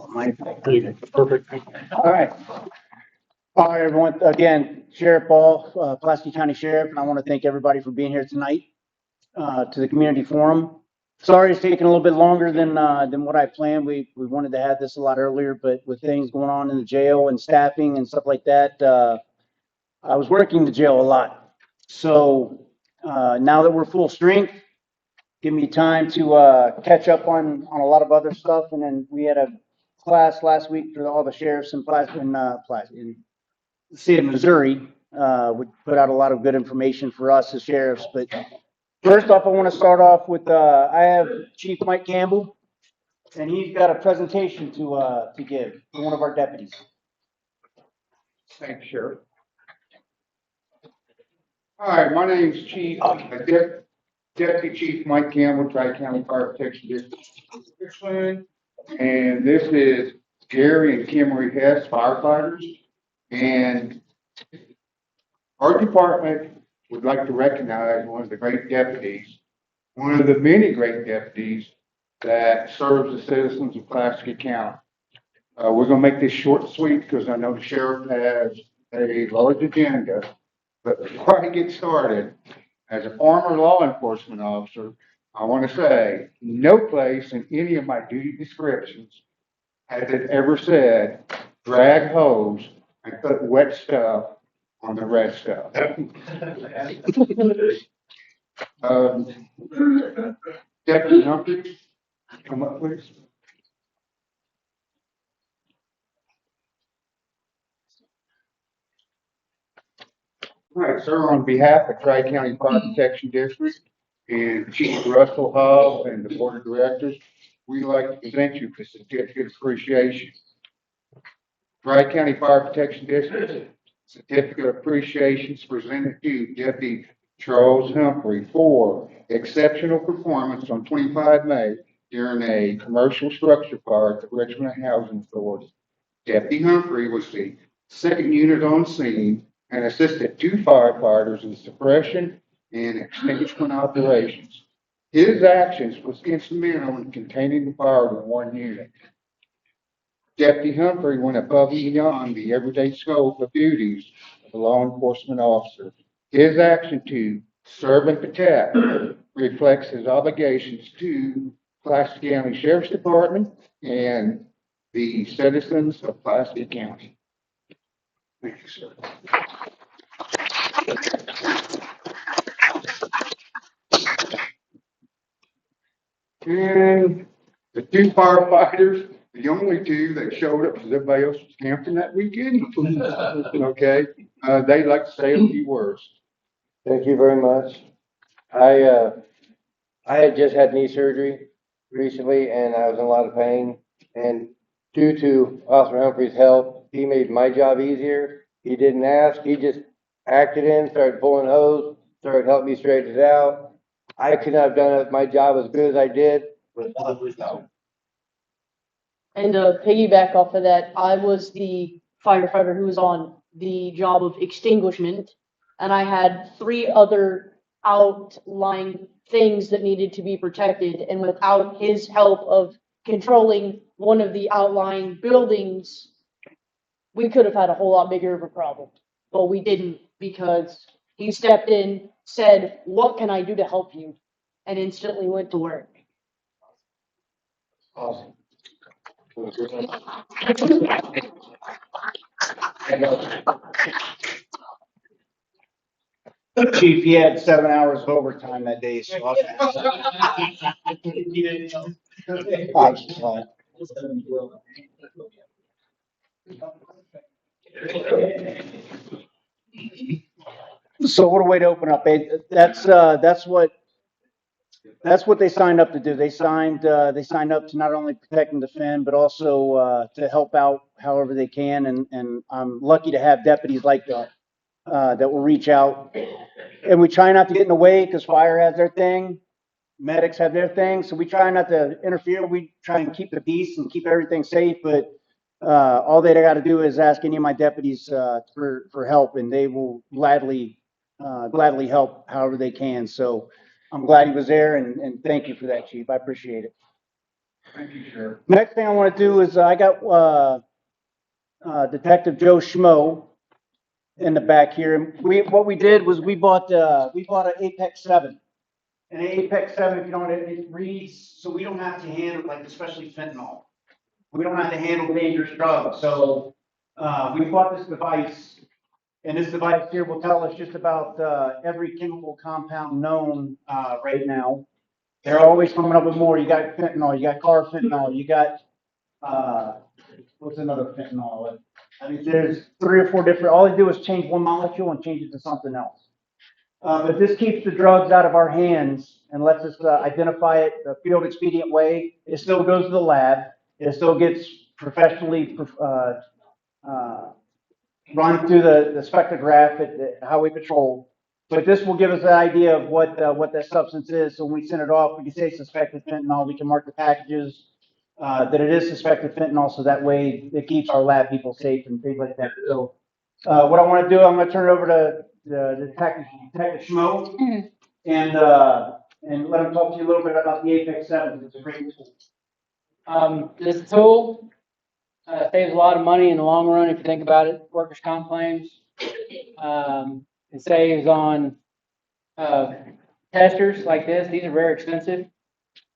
Mike. Perfect. All right. All right, everyone. Again, Sheriff Ball, Pulaski County Sheriff, and I want to thank everybody for being here tonight to the community forum. Sorry it's taking a little bit longer than what I planned. We wanted to have this a lot earlier, but with things going on in the jail and staffing and stuff like that, I was working the jail a lot. So now that we're full strength, give me time to catch up on a lot of other stuff. And then we had a class last week for all the sheriffs in the state of Missouri. Would put out a lot of good information for us as sheriffs. But first off, I want to start off with I have Chief Mike Campbell, and he's got a presentation to give for one of our deputies. Thanks, Sheriff. All right, my name's Deputy Chief Mike Campbell, Tri-County Fire Protection District. And this is Gary and Kimberly Hess, firefighters. And our department would like to recognize one of the great deputies, one of the many great deputies that serves the citizens of Pulaski County. We're going to make this short and sweet because I know the sheriff has a large agenda. But before I get started, as a former law enforcement officer, I want to say no place in any of my duty descriptions has it ever said drag hose and put wet stuff on the red stuff. Deputy Humphrey, come up, please. All right, sir, on behalf of Tri-County Fire Protection District and Chief Russell Hall and the Board of Directors, we'd like to present you with a certificate of appreciation. Tri-County Fire Protection District certificate of appreciation is presented to Deputy Charles Humphrey for exceptional performance on 25 May during a commercial structure fire at the Richmond Housing Authority. Deputy Humphrey was the second unit on scene and assisted two firefighters in suppression and extinguishment operations. His actions was instrumental in containing the fire with one unit. Deputy Humphrey went above and beyond the everyday scope of duties of a law enforcement officer. His action to serve and protect reflects his obligations to Pulaski County Sheriff's Department and the citizens of Pulaski County. Thank you, sir. And the two firefighters, the only two that showed up because everybody else was camping that weekend. Okay, they'd like to say a few words. Thank you very much. I had just had knee surgery recently and I was in a lot of pain. And due to Officer Humphrey's help, he made my job easier. He didn't ask, he just acted in, started pulling hose, started helping me straighten it out. I could not have done my job as good as I did without his help. And to piggyback off of that, I was the firefighter who was on the job of extinguishment, and I had 3 other outlying things that needed to be protected. And without his help of controlling one of the outlying buildings, we could have had a whole lot bigger of a problem. But we didn't, because he stepped in, said, "What can I do to help you?" and instantly went to work. Awesome. Chief, he had 7 hours of overtime that day, so So what a way to open up. That's what they signed up to do. They signed up to not only protect and defend, but also to help out however they can. And I'm lucky to have deputies like that that will reach out. And we try not to get in the way because fire has their thing, medics have their thing. So we try not to interfere. We try and keep the peace and keep everything safe. But all they got to do is ask any of my deputies for help, and they will gladly help however they can. So I'm glad he was there, and thank you for that, Chief. I appreciate it. Thank you, Sheriff. Next thing I want to do is I got Detective Joe Schmo in the back here. What we did was we bought an Apex 7. And an Apex 7, if you don't, it reads, so we don't have to handle, like, especially fentanyl. We don't have to handle dangerous drugs. So we bought this device, and this device here will tell us just about every chemical compound known right now. They're always coming up with more. You got fentanyl, you got carfentanil, you got what's another fentanyl? I mean, there's 3 or 4 different. All they do is change one molecule and change it to something else. But this keeps the drugs out of our hands and lets us identify it the field expedient way. It still goes to the lab. It still gets professionally run through the spectrograph at the highway patrol. But this will give us an idea of what that substance is. So when we send it off, we can say suspected fentanyl. We can mark the packages that it is suspected fentanyl, so that way it keeps our lab people safe and things like that. So what I want to do, I'm going to turn it over to the Detective Schmo and let him talk to you a little bit about the Apex 7. It's a great tool. This tool saves a lot of money in the long run if you think about it. Workers' comp claims. It saves on testers like this. These are very expensive.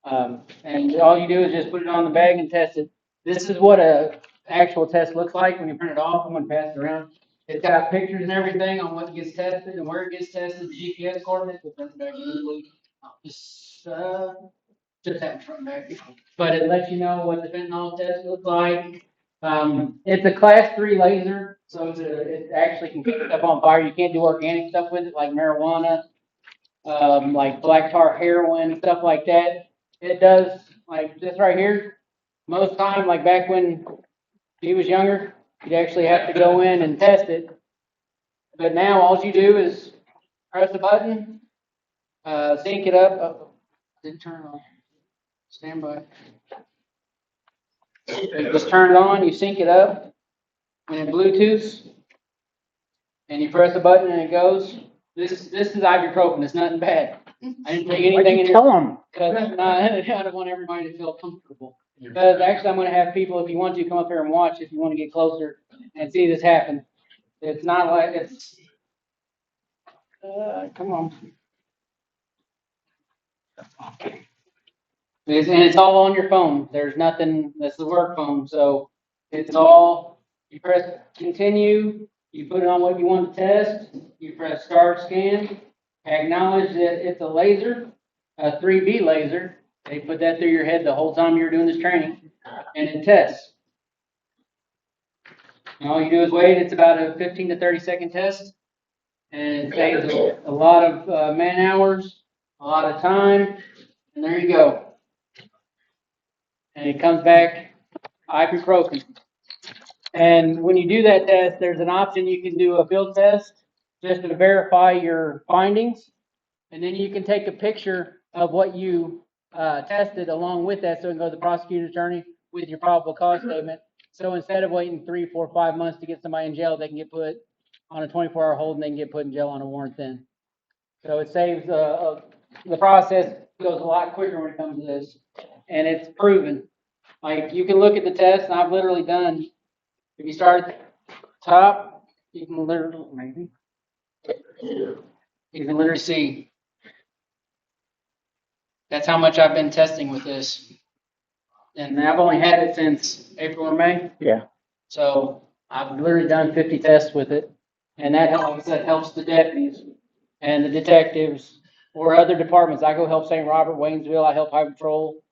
And all you do is just put it on the bag and test it. This is what a actual test looks like when you print it off. I'm going to pass it around. It's got pictures and everything on what gets tested and where it gets tested, the GPS coordinates. We'll print it back easily. Just that front and back. But it lets you know what the fentanyl test looks like. It's a class 3 laser, so it actually can pick stuff on fire. You can't do organic stuff with it, like marijuana, like black tar heroin, stuff like that. It does, like this right here. Most time, like back when he was younger, you'd actually have to go in and test it. But now all you do is press the button, sync it up. Oh, didn't turn it on. Stand by. Just turn it on, you sync it up, and it Bluetooths, and you press the button and it goes. This is ibuprofen. It's nothing bad. I didn't take Why'd anything you in it. tell him? Because I don't want everybody to feel comfortable. Because actually, I'm going to have people, if you want to, come up here and watch. If you want to get closer and see this happen, it's not like it's. Come on. And it's all on your phone. There's nothing. That's the work phone. So it's all. You press continue. You put it on what you want to test. You press start scan. Acknowledge that it's a laser, a 3B laser. They put that through your head the whole time you're doing this training, and it tests. And all you do is wait. It's about a 15 to 30-second test, and it saves a lot of man hours, a lot of time, and there you go. And it comes back ibuprofen. And when you do that test, there's an option you can do a field test just to verify your findings, and then you can take a picture of what you tested along with that, so it can go to the prosecutor's attorney with your probable cause statement. So instead of waiting 3, 4, 5 months to get somebody in jail, they can get put on a 24-hour hold and they can get put in jail on a warrant then. So it saves the process goes a lot quicker when it comes to this, and it's proven. Like you can look at the test, and I've literally done. If you start at the top, you can literally see. That's how much I've been testing with this. And I've only had it since April or May. Yeah. So I've literally done 50 tests with it. And that, like I said, helps the deputies and the detectives or other departments. I go help St. Robert, Waynesville. I help Highway Patrol.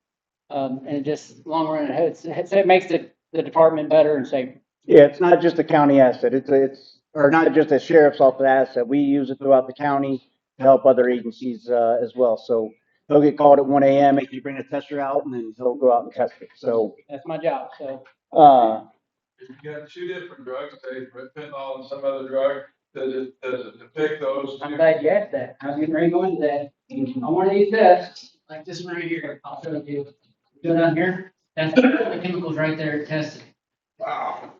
And it just, long run, it makes the department better and safer. Yeah, it's not just a county asset. It's or not just a sheriff's office asset. We use it throughout the county to help other agencies as well. So he'll get called at 1 a.m. If you bring a tester out, and then he'll go out and test it. So That's my job. So You got 2 different drugs, say fentanyl and some other drug. Does it depict those? I'm glad you asked that. I was getting ready to go into that. On one of these tests, like this one right here, I'll show you. Go down here. That's the chemicals right there tested. Wow.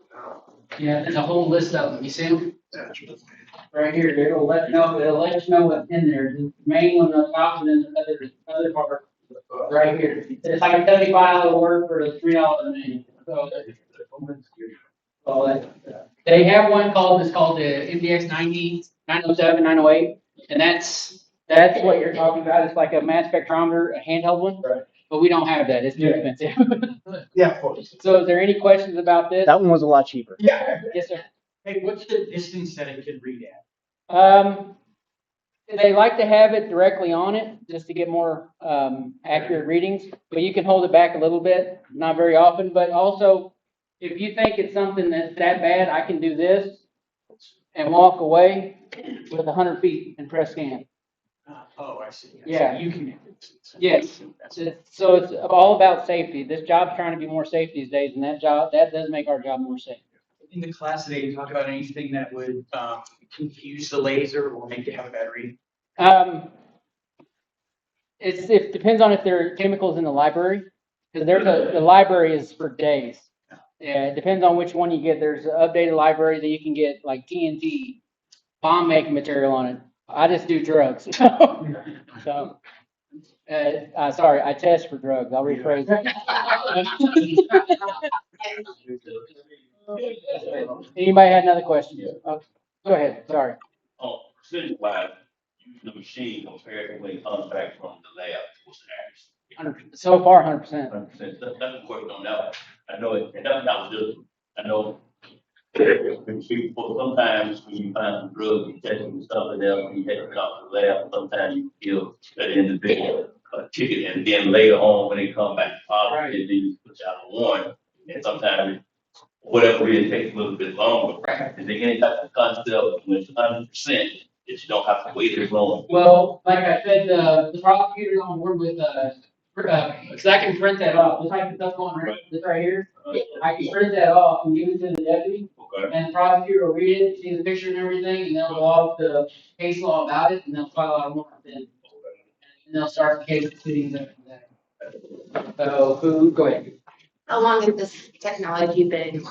Yeah, there's a whole list of them. You see them? Right here. It'll let you know. It'll let you know what's in there. The main one, the top, and then the other part. right here. It's like $75 work for the $3 a minute. So they have one called, it's called the MDX 90, 907, 908, and that's what you're talking about. It's like a mass spectrometer, a handheld one. Right. But we don't have that. It's too expensive. Yeah, of course. So is there any questions about this? That one was a lot cheaper. Yeah. Yes, sir. Hey, what's the distance that it can read at? They like to have it directly on it just to get more accurate readings, but you can hold it back a little bit, not very often. But also, if you think it's something that's that bad, I can do this and walk away with 100 feet and press scan. Oh, I see. Yeah. You can. Yes. So it's all about safety. This job's trying to be more safe these days, and that does make our job more safe. In the class today, you talk about anything that would confuse the laser or make it have a bad read? It depends on if there are chemicals in the library, because the library is for days. Yeah, it depends on which one you get. There's an updated library that you can get like TNT, bomb making material on it. I just do drugs. So, sorry, I test for drugs. I'll rephrase it. Anybody had another question? Oh, go ahead, sorry. Oh, percentage wise, using the machine compared to when it comes back from the lab, what's the average? 100%. So far, 100%. 100%. That's a question on that one. I know it, and that's not just, I know. People, sometimes when you find some drugs, you test them and stuff like that, when you take it out to the lab, sometimes you kill that individual ticket, and then later on, when they come back positive, they just put you out of warrant, and sometimes whatever it is takes a little bit longer. Right. Is there any type of concept when it's 100% that you don't have to wait as long? Well, like I said, the prosecutor's on board with, because I can print that off, just like the stuff going right, this right here. I can print that off and give it to the deputy, Okay. and the prosecutor will read it, see the picture and everything, and they'll go off the case law about it, and they'll file out a warrant then. And they'll start the case proceedings after that. So, go ahead. How long has this technology been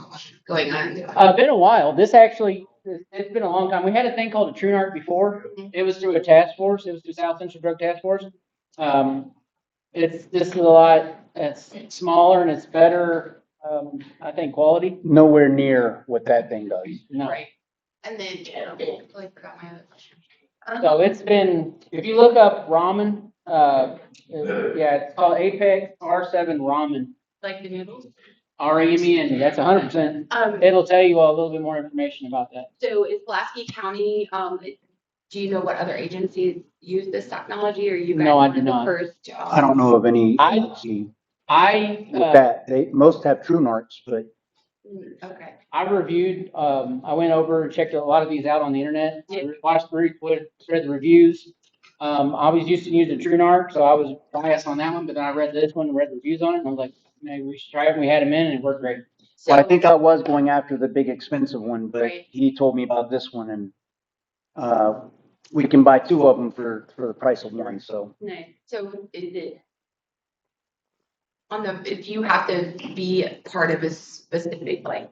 going on? Been a while. This actually, it's been a long time. We had a thing called a TrueNarc before. It was through a task force. It was through South Central Drug Task Force. This is a lot, it's smaller and it's better, I think, quality. Nowhere near what that thing does. No. Right. And then, I forgot my other question. So it's been, if you look up ramen, yeah, it's called Apex R7 Ramen. Like the noodles? REMEN, that's 100%. It'll tell you a little bit more information about that. So is Pulaski County, do you know what other agencies use this technology, or you guys? No, I one do of the not. First. I don't know of any agency with that. Most have TrueNarcs, but Okay. I reviewed, I went over and checked a lot of these out on the internet, watched, read the reviews. I was used to using TrueNarc, so I was biased on that one, but then I read this one and read the reviews on it, and I was like, maybe we should try it, and we had them in, and it worked great. So, well, I think I was going after the big expensive one, but Right. he told me about this one, and we can buy two of them for the price of one. So nice. So is it if you have to be part of a specific like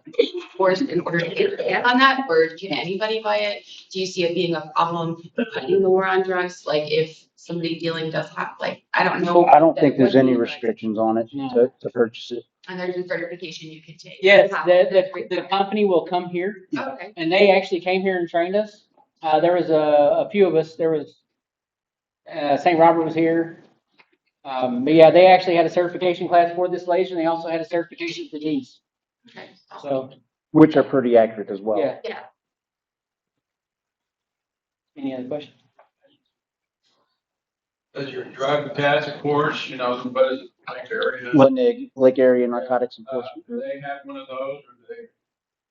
force in order to get a hand on that, or can anybody buy it? Do you see it being a problem fighting the war on drugs? Like if somebody dealing does have I don't know. I don't think that there's would any be, but- restrictions on it No. to purchase it. And there's a certification you can take. Yes, the company will come here, Okay. and they actually came here and trained us. There was a few of us, there was, St. Robert was here. But yeah, they actually had a certification class for this laser, and they also had a certification for these. Okay. So, Which are pretty accurate as well. yeah. Yeah. Any other questions? Does your drug task force, what is it, like area? Lake Area Narcotics Enforcement Do Group. they have one of those, or do they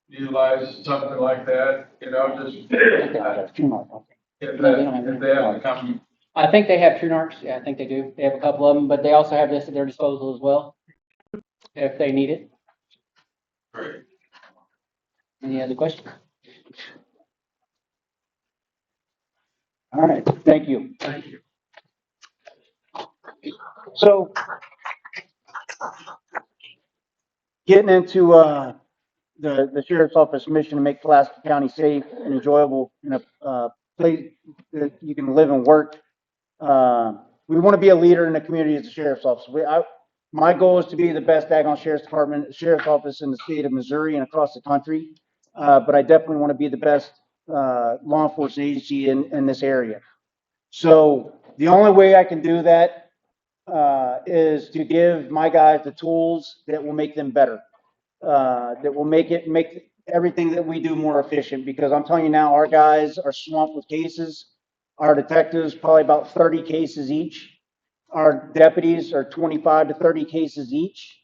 utilize something like that, just, I think they have TrueNarc, don't they? if No, they don't have if they have to come, I think they have TrueNarcs. Yeah, I think they do. They have a couple of them, but they also have this at their disposal as well, if they need it. great. Any other questions? All right, thank you. Thank you. So getting into the sheriff's office mission to make Pulaski County safe and enjoyable in a place that you can live and work. we want to be a leader in the community as a sheriff's office. My goal is to be the best daggone sheriff's office in the state of Missouri and across the country. But I definitely want to be the best law enforcement agency in this area. So the only way I can do that is to give my guys the tools that will make them better, that will make everything that we do more efficient. Because I'm telling you now, our guys are swamped with cases. Our detectives probably about 30 cases each. Our deputies are 25 to 30 cases each.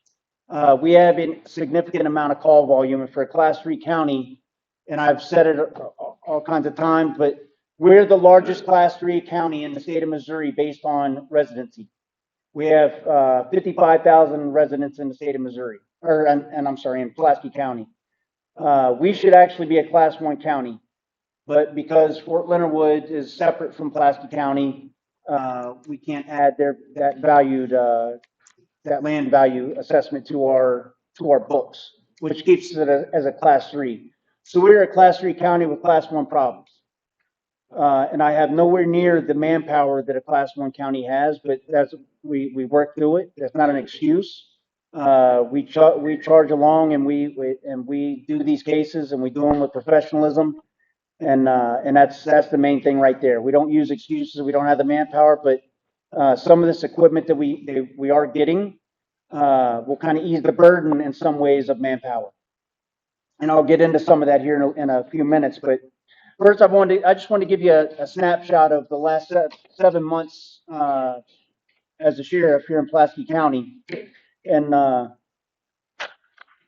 We have a significant amount of call volume, and for a Class 3 county, and I've said it all kinds of times, but we're the largest Class 3 county in the state of Missouri based on residency. We have 55,000 residents in the state of Missouri, and I'm sorry, in Pulaski County. We should actually be a Class 1 county, but because Fort Leonard Wood is separate from Pulaski County, we can't add that land value assessment to our books, which keeps it as a Class 3. So we're a Class 3 county with Class 1 problems. And I have nowhere near the manpower that a Class 1 county has, but we work through it. That's not an excuse. We charge along, and we do these cases, and we do them with professionalism. And that's the main thing right there. We don't use excuses. We don't have the manpower, but some of this equipment that we are getting will kind of ease the burden in some ways of manpower. And I'll get into some of that here in a few minutes. But first, I just want to give you a snapshot of the last 7 months as a sheriff here in Pulaski County. And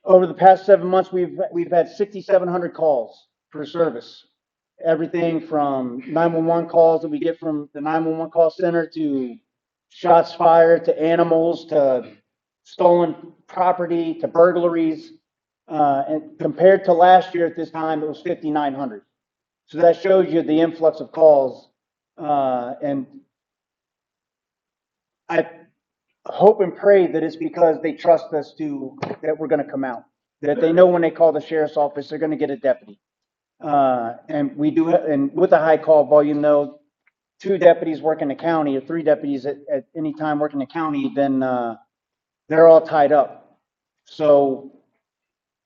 over the past 7 months, we've had 6,700 calls for service. Everything from 911 calls that we get from the 911 call center to shots fired to animals to stolen property to burglaries. And compared to last year at this time, it was 5,900. So that shows you the influx of calls. And I hope and pray that it's because they trust us that we're going to come out, that they know when they call the sheriff's office, they're going to get a deputy. And we do, and with a high call volume, though, 2 deputies work in the county or 3 deputies at any time work in the county, then they're all tied up. So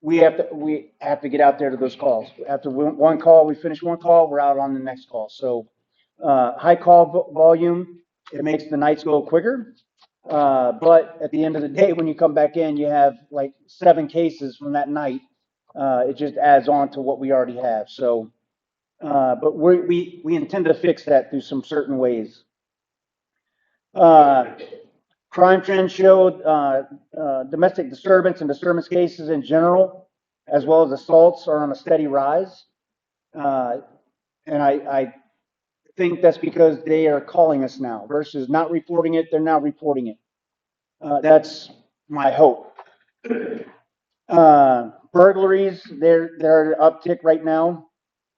we have to get out there to those calls. After one call, we finish one call, we're out on the next call. So high call volume, it makes the nights go quicker. But at the end of the day, when you come back in, you have like 7 cases from that night. It just adds on to what we already have. So, but we intend to fix that through some certain ways. Crime trends showed domestic disturbance and disturbance cases in general, as well as assaults, are on a steady rise. And I think that's because they are calling us now versus not reporting it. They're now reporting it. That's my hope. Burglaries, they're at an uptick right now.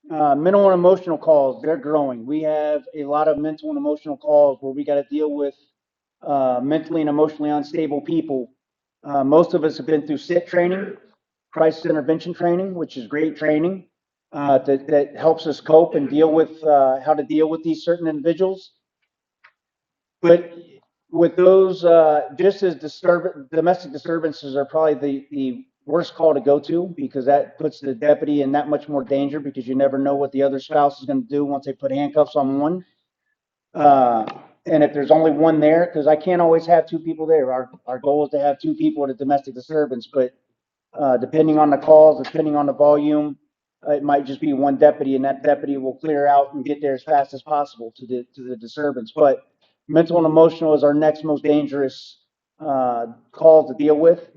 Mental and emotional calls, they're growing. We have a lot of mental and emotional calls where we got to deal with mentally and emotionally unstable people. Most of us have been through SIT training, crisis intervention training, which is great training that helps us cope and deal with how to deal with these certain individuals. But with those, just as domestic disturbances are probably the worst call to go to, because that puts the deputy in that much more danger, because you never know what the other spouse is going to do once they put handcuffs on one. And if there's only one there, because I can't always have 2 people there. Our goal is to have 2 people at a domestic disturbance, but depending on the calls, depending on the volume, it might just be 1 deputy, and that deputy will clear out and get there as fast as possible to the disturbance. But mental and emotional is our next most dangerous call to deal with,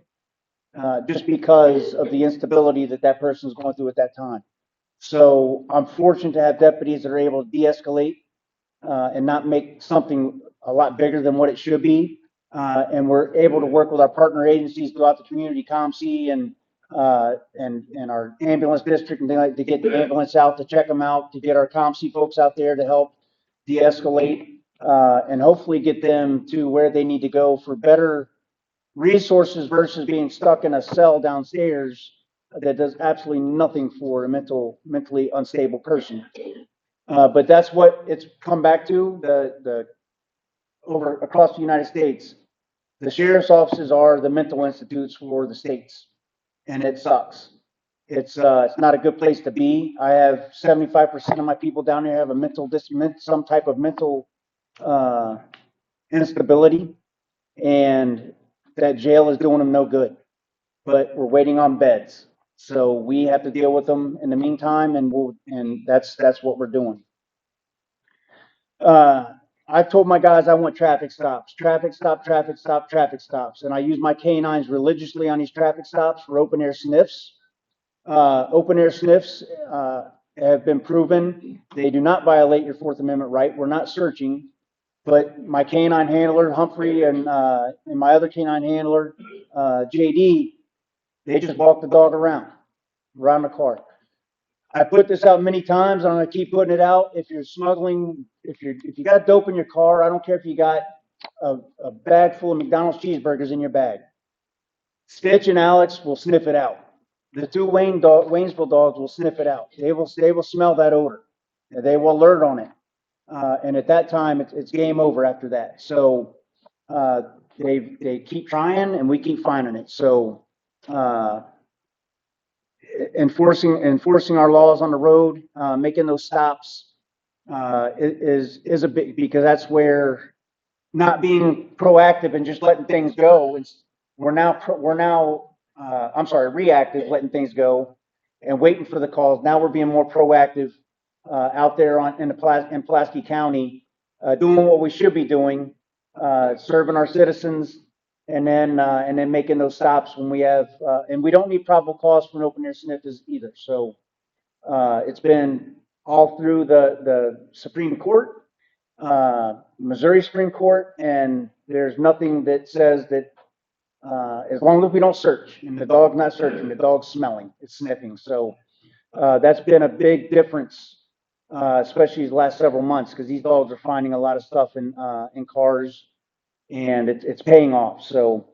just because of the instability that person is going through at that time. So I'm fortunate to have deputies that are able to de-escalate and not make something a lot bigger than what it should be. And we're able to work with our partner agencies throughout the community, COMC and our ambulance district, and things like to get the ambulance out to check them out, to get our COMC folks out there to help de-escalate, and hopefully get them to where they need to go for better resources versus being stuck in a cell downstairs that does absolutely nothing for a mentally unstable person. But that's what it's come back to. The over across the United States, the sheriff's offices are the mental institutes for the states, and it sucks. It's not a good place to be. I have 75% of my people down there have a some type of mental uh, instability, and that jail is doing them no good. But we're waiting on beds, so we have to deal with them in the meantime, and that's what we're doing. I've told my guys I want traffic stops, traffic stops, and I use my canines religiously on these traffic stops for open air sniffs. Open air sniffs have been proven. They do not violate your Fourth Amendment right. We're not searching, but my canine handler, Humphrey, and my other canine handler, JD, they just walk the dog around the car. I put this out many times. I'm going to keep putting it out. If you're smuggling, if you got dope in your car, I don't care if you got a bag full of McDonald's cheeseburgers in your bag. Stitch and Alex will sniff it out. The two Waynesville dogs will sniff it out. They will smell that odor. They will alert on it. And at that time, it's game over after that. So they keep trying, and we keep finding it. So enforcing our laws on the road, making those stops is a big, because that's where not being proactive and just letting things go. I'm sorry, reactive, letting things go and waiting for the calls. Now we're being more proactive out there in Pulaski County, doing what we should be doing, serving our citizens, and then making those stops when we have, and we don't need probable cause for an open air sniff either. So it's been all through the Supreme Court, Missouri Supreme Court, and there's nothing that says that as long as we don't search, and the dog's not searching, the dog's smelling, it's sniffing. So that's been a big difference, especially these last several months, because these dogs are finding a lot of stuff in cars, and it's paying off. So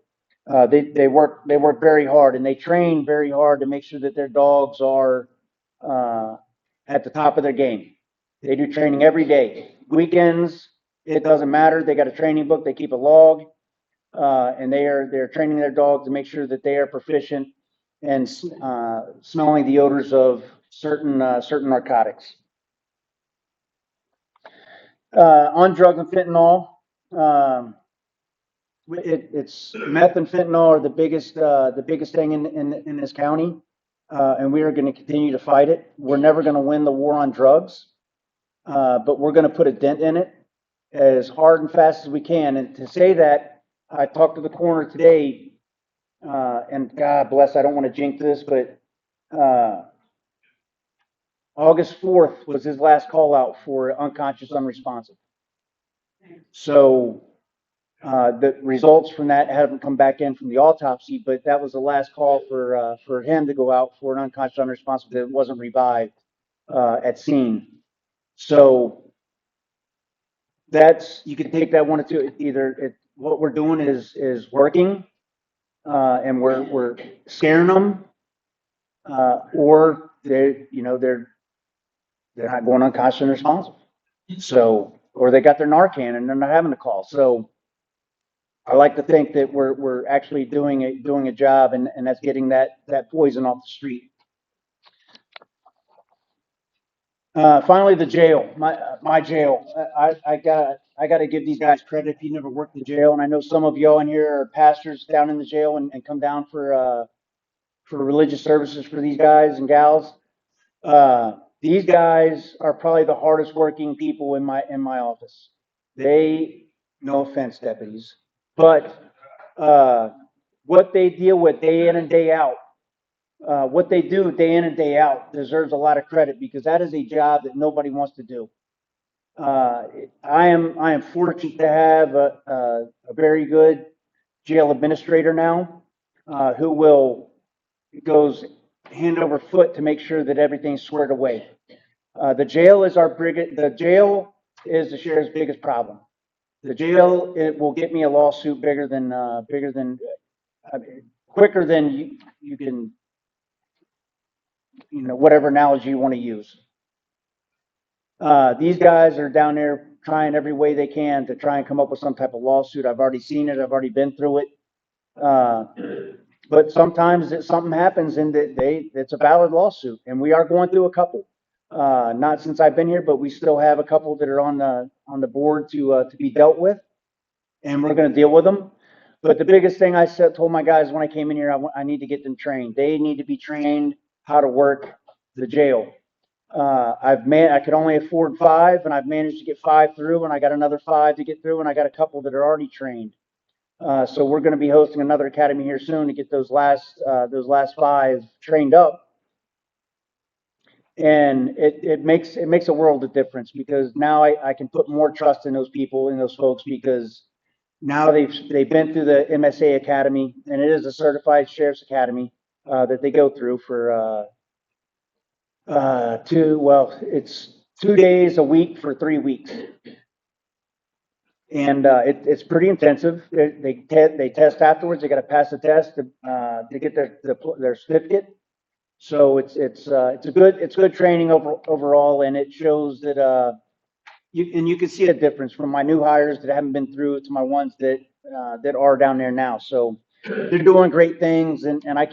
they work very hard, and they train very hard to make sure that their dogs are at the top of their game. They do training every day. Weekends, it doesn't matter. They got a training book. They keep a log, and they're training their dog to make sure that they are proficient and smelling the odors of certain narcotics. On drugs and fentanyl, it's meth and fentanyl are the biggest thing in this county, and we are going to continue to fight it. We're never going to win the war on drugs, but we're going to put a dent in it as hard and fast as we can. And to say that, I talked to the coroner today, and God bless, I don't want to jinx this, but August 4th was his last call out for unconscious, unresponsive. So the results from that haven't come back in from the autopsy, but that was the last call for him to go out for an unconscious, unresponsive that wasn't revived at scene. So you can take that one or two. Either what we're doing is working, and we're scaring them, or they're not going unconscious and responsive. So, or they got their Narcan and they're not having to call. So I like to think that we're actually doing a job, and that's getting that poison off the street. Finally, the jail, my jail. I got to give these guys credit. If you never worked in jail, and I know some of y'all in here are pastors down in the jail and come down for religious services for these guys and gals. These guys are probably the hardest working people in my office. They, no offense, deputies, but what they deal with day in and day out, what they do day in and day out deserves a lot of credit, because that is a job that nobody wants to do. I am fortunate to have a very good jail administrator now, who goes hand over foot to make sure that everything's squared away. The jail is the sheriff's biggest problem. The jail, it will get me a lawsuit quicker than you can, whatever analogy you want to use. These guys are down there trying every way they can to try and come up with some type of lawsuit. I've already seen it. I've already been through it. But sometimes something happens and it's a valid lawsuit, and we are going through a couple. Not since I've been here, but we still have a couple that are on the board to be dealt with, and we're going to deal with them. But the biggest thing I told my guys when I came in here, I need to get them trained. They need to be trained how to work the jail. I could only afford 5, and I've managed to get 5 through, and I got another 5 to get through, and I got a couple that are already trained. So we're going to be hosting another academy here soon to get those last 5 trained up. And it makes a world of difference, because now I can put more trust in those people and those folks, because now they've been through the MSA Academy, and it is a certified sheriff's academy that they go through for it's 2 days a week for 3 weeks. And it's pretty intensive. They test afterwards. They got to pass the test to get their certificate. So it's good training overall, and it shows that you can see a difference from my new hires that haven't been through to my ones that are down there now. So they're doing great things, and I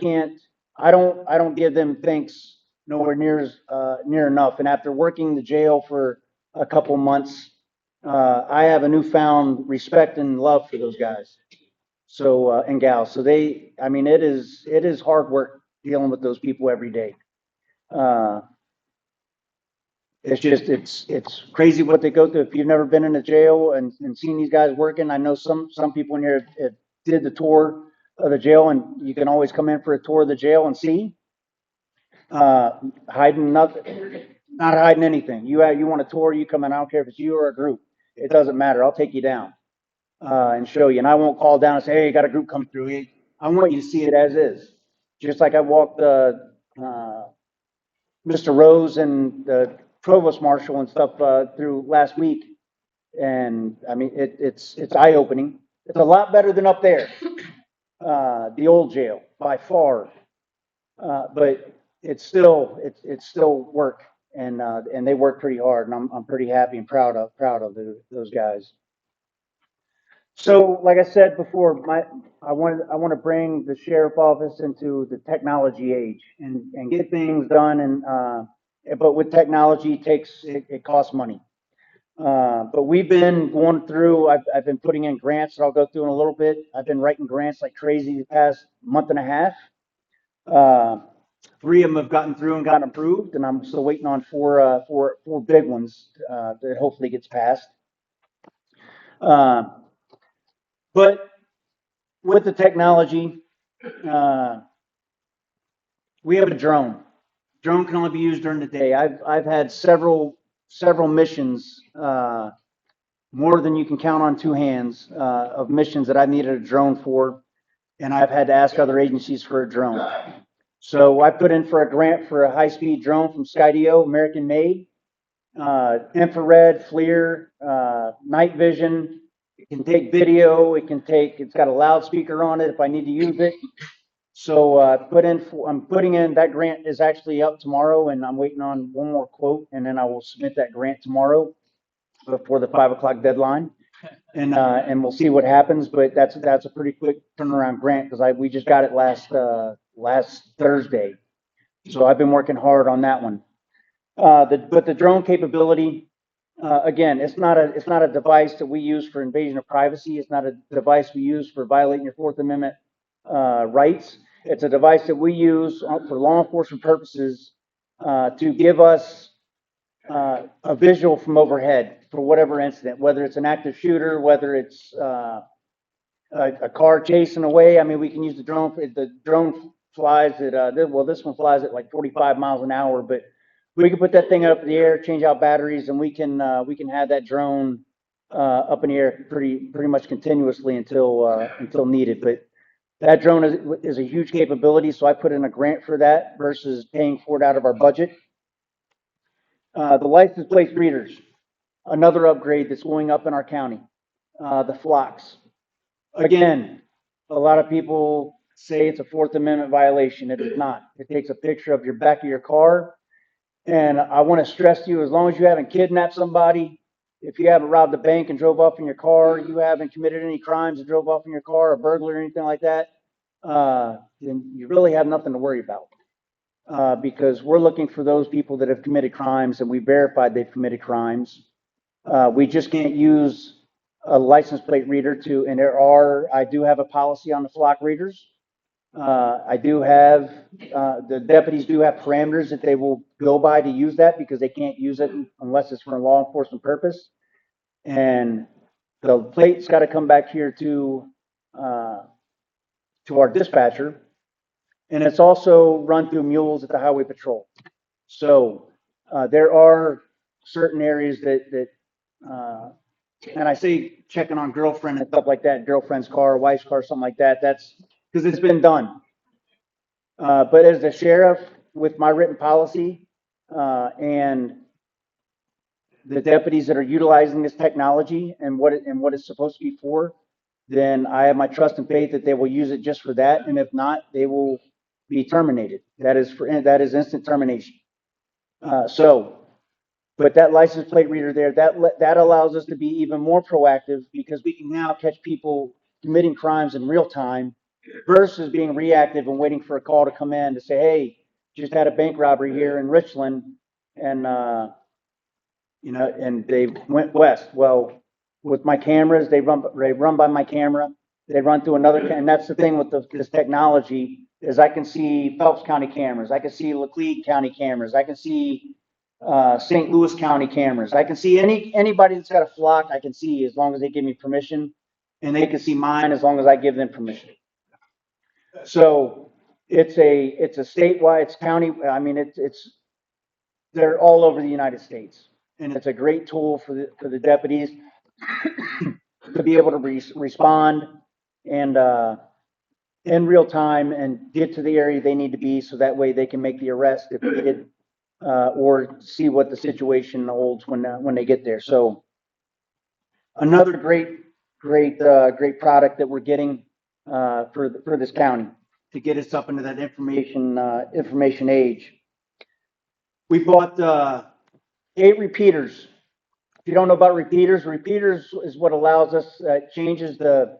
don't give them thanks nowhere near enough. And after working the jail for a couple months, I have a newfound respect and love for those guys. So and gals. So it is hard work dealing with those people every day. It's crazy what they go through. If you've never been in a jail and seen these guys working, I know some people in here have did the tour of the jail, and you can always come in for a tour of the jail and see. Hiding nothing, not hiding anything. You want a tour, you come in. I don't care if it's you or a group. It doesn't matter. I'll take you down and show you. And I won't call down and say, "Hey, you got a group come through." I want you to see it as is. Just like I walked Mr. Rose and the provost marshal and stuff through last week, and I mean it's eye opening. It's a lot better than up there, the old jail by far, but it's still work, and they work pretty hard, and I'm pretty happy and proud of those guys. So, like I said before, I want to bring the sheriff office into the technology age and get things done. But with technology, it costs money. But we've been going through. I've been putting in grants that I'll go through in a little bit. I've been writing grants like crazy the past month and a half. 3 of them have gotten through and gotten approved, and I'm still waiting on four big ones that hopefully gets passed. But with the technology, we have a drone. Drone can only be used during the day. I've had several missions, more than you can count on 2 hands, of missions that I needed a drone for, and I've had to ask other agencies for a drone. So I put in for a grant for a high-speed drone from Skydio, American made, infrared, FLIR, night vision. It can take video. It's got a loudspeaker on it if I need to use it. So I'm putting in, that grant is actually up tomorrow, and I'm waiting on one more quote, and then I will submit that grant tomorrow before the 5 o'clock deadline, and we'll see what happens. But that's a pretty quick turnaround grant, because we just got it last Thursday, so I've been working hard on that one. But the drone capability, again, it's not a device that we use for invasion of privacy. It's not a device we use for violating your 4th Amendment rights. It's a device that we use for law enforcement purposes to give us a visual from overhead for whatever incident, whether it's an active shooter, whether it's a car chasing away. I mean, we can use the drone. The drone flies at this one flies at like 45 miles an hour, but we can put that thing up in the air, change out batteries, and we can have that drone up in the air pretty much continuously until needed. But that drone is a huge capability, so I put in a grant for that versus paying for it out of our budget. The license plate readers, another upgrade that's going up in our county. The flocks. Again, a lot of people say it's a 4th Amendment violation. It is not. It takes a picture of your back of your car. And I want to stress to you, as long as you haven't kidnapped somebody, if you haven't robbed a bank and drove off in your car, you haven't committed any crimes and drove off in your car, a burglary or anything like that, then you really have nothing to worry about. Because we're looking for those people that have committed crimes and we verified they've committed crimes. We just can't use a license plate reader and I do have a policy on the flock readers. I do have, the deputies do have parameters that they will go by to use that because they can't use it unless it's for a law enforcement purpose. And the plate's got to come back here to our dispatcher. And it's also run through mules at the highway patrol. So there are certain areas that and I say checking on girlfriend and stuff like that, girlfriend's car, wife's car, something like that. That's because it's been done. But as a sheriff, with my written policy and the deputies that are utilizing this technology and what it's supposed to be for, then I have my trust and faith that they will use it just for that. And if not, they will be terminated. That is instant termination. But that license plate reader there, that allows us to be even more proactive because we can now catch people committing crimes in real time versus being reactive and waiting for a call to come in to say, hey, just had a bank robbery here in Richland and, and they went west. Well, with my cameras, they run by my camera. They run through and that's the thing with this technology is I can see Phelps County cameras. I can see Laclede County cameras. I can see St. Louis County cameras. I can see anybody that's got a flock. I can see as long as they give me permission, and they can see mine as long as I give them permission. So it's a statewide, it's county. I mean, they're all over the United States, and it's a great tool for the deputies to be able to respond and in real time and get to the area they need to be, so that way they can make the arrest if needed. Or see what the situation holds when they get there. So another great product that we're getting for this county to get us up into that information age. We bought 8 repeaters. If you don't know about repeaters is what allows us changes the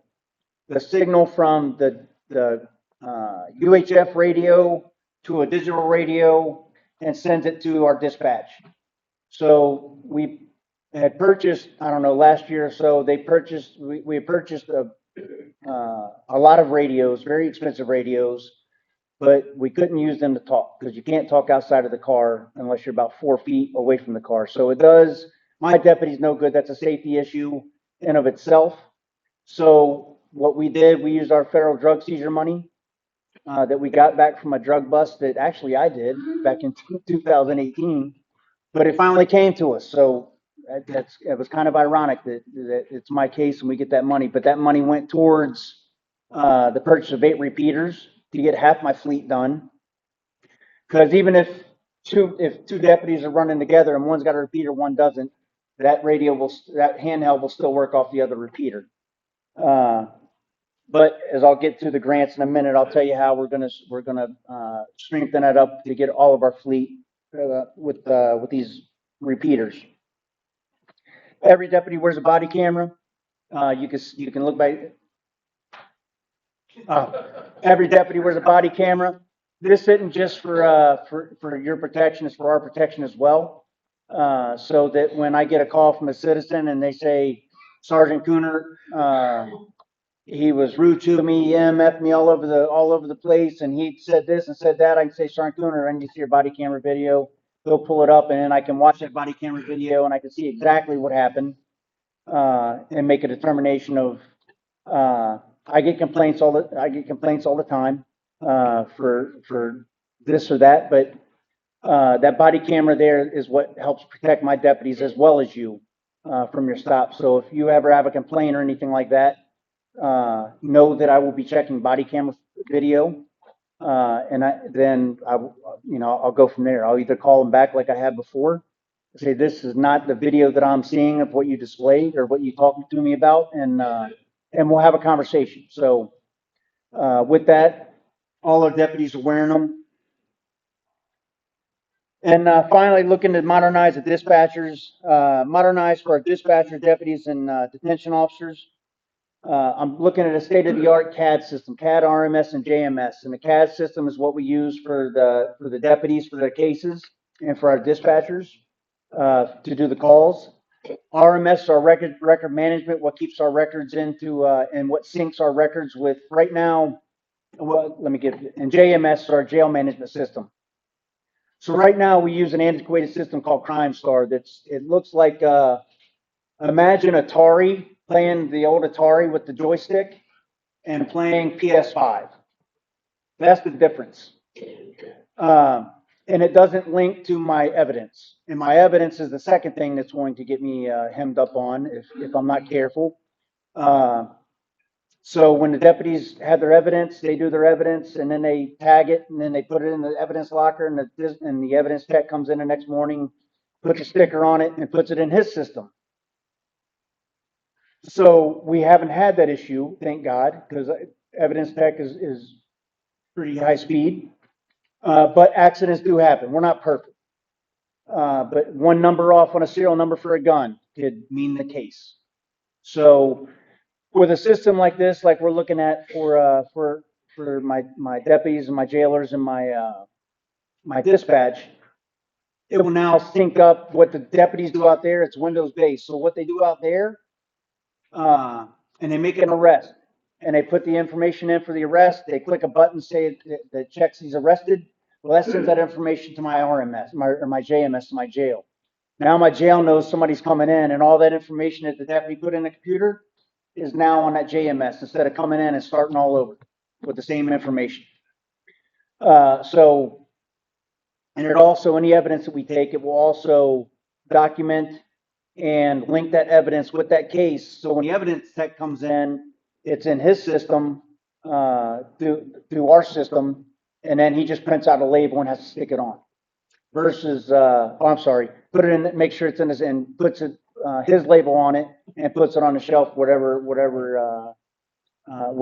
signal from the UHF radio to a digital radio and sends it to our dispatch. So we had purchased, I don't know, last year or so, we purchased a lot of radios, very expensive radios, but we couldn't use them to talk because you can't talk outside of the car unless you're about 4 feet away from the car. So my deputy's no good. That's a safety issue in of itself. So what we did, we used our federal drug seizure money that we got back from a drug bust that actually I did back in 2018. But it finally came to us, so it was kind of ironic that it's my case and we get that money. But that money went towards the purchase of 8 repeaters to get half my fleet done. Because even if two deputies are running together and one's got a repeater, one doesn't, that handheld will still work off the other repeater. But as I'll get to the grants in a minute, I'll tell you how we're gonna strengthen that up to get all of our fleet with these repeaters. Every deputy wears a body camera. You can look by. Every deputy wears a body camera. This isn't just for your protection; it's for our protection as well. So that when I get a call from a citizen and they say, Sergeant Cooner, he was rude to me, EMF'd me all over the place, and he said this and said that, I can say, Sergeant Cooner, I need to see your body camera video. They'll pull it up, and then I can watch that body camera video, and I can see exactly what happened, and make a determination of. I get complaints all the time for this or that, but that body camera there is what helps protect my deputies as well as you from your stop. So if you ever have a complaint or anything like that, know that I will be checking body camera video, and I'll go from there. I'll either call them back like I have before, say this is not the video that I'm seeing of what you displayed or what you talked to me about, and we'll have a conversation. So with that, all our deputies are wearing them. And finally, looking to modernize the dispatchers, modernize for our dispatchers, deputies, and detention officers. I'm looking at a state-of-the-art CAD system, CAD, RMS, and JMS. And the CAD system is what we use for the deputies for their cases and for our dispatchers to do the calls. RMS is our record management, what keeps our records into and what syncs our records with. Right now, well, let me get it. And JMS is our jail management system. So right now we use an antiquated system called Crime Star. It looks like imagine Atari, playing the old Atari with the joystick and playing PS5. That's the difference. And it doesn't link to my evidence. And my evidence is the second thing that's going to get me hemmed up on if I'm not careful. So when the deputies have their evidence, they do their evidence, and then they tag it, and then they put it in the evidence locker, and the evidence tech comes in the next morning, puts a sticker on it, and puts it in his system. So we haven't had that issue, thank God, because evidence tech is pretty high speed. But accidents do happen. We're not perfect. But one number off on a serial number for a gun could mean the case. So with a system like this, like we're looking at for my deputies and my jailers and my dispatch, it will now sync up what the deputies do out there. It's Windows based. So what they do out there, and they make an arrest, and they put the information in for the arrest. They click a button, say that checks he's arrested. Well, that sends that information to my RMS, my JMS, my jail. Now my jail knows somebody's coming in, and all that information that the deputy put in the computer is now on that JMS instead of coming in and starting all over with the same information. So, and it also, any evidence that we take, it will also document and link that evidence with that case. So when the evidence tech comes in, it's in his system, through our system, and then he just prints out a label and has to stick it on. Versus, put it in, make sure it's in his, and puts it, his label on it and puts it on the shelf, whatever, where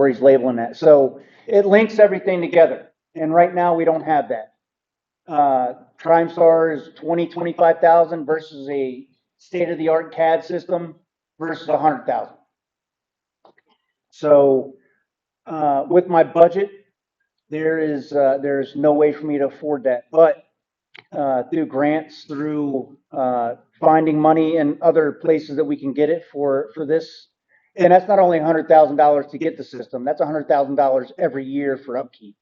he's labeling that. So it links everything together. And right now we don't have that. Crime Star is 25,000 versus a state-of-the-art CAD system versus 100,000. So with my budget, there's no way for me to afford that. But through grants, through finding money in other places that we can get it for this. And that's not only $100,000 to get the system, that's $100,000 every year for upkeep.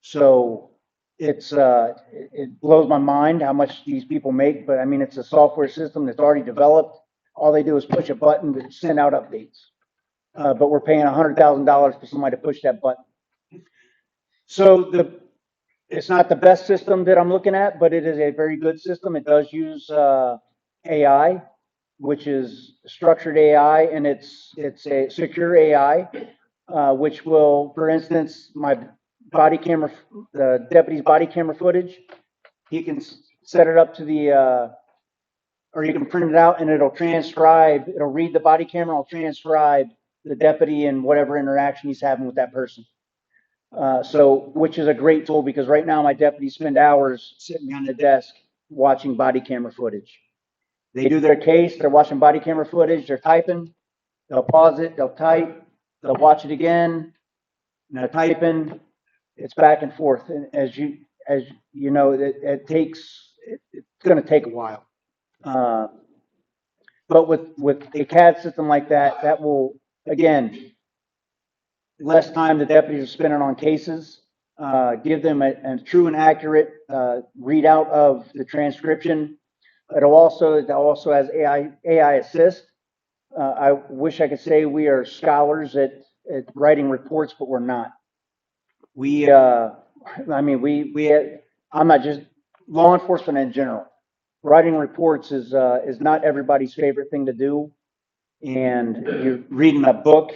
So it blows my mind how much these people make, but I mean, it's a software system that's already developed. All they do is push a button to send out updates. But we're paying $100,000 for somebody to push that button. So it's not the best system that I'm looking at, but it is a very good system. It does use AI, which is structured AI, and it's a secure AI, which will, for instance, my body camera, the deputy's body camera footage, he can set it up to the, or you can print it out and it'll transcribe, it'll read the body camera, it'll transcribe the deputy and whatever interaction he's having with that person. So, which is a great tool because right now my deputies spend hours sitting behind the desk watching body camera footage. They do their case, they're watching body camera footage, they're typing, they'll pause it, they'll type, they'll watch it again, and they're typing. It's back and forth. And as you know, it's going to take a while. But with a CAD system like that, that will, again, less time the deputies are spending on cases, give them a true and accurate readout of the transcription. It also has AI assist. I wish I could say we are scholars at writing reports, but we're not. I'm not just law enforcement in general. Writing reports is not everybody's favorite thing to do. And you're reading a book,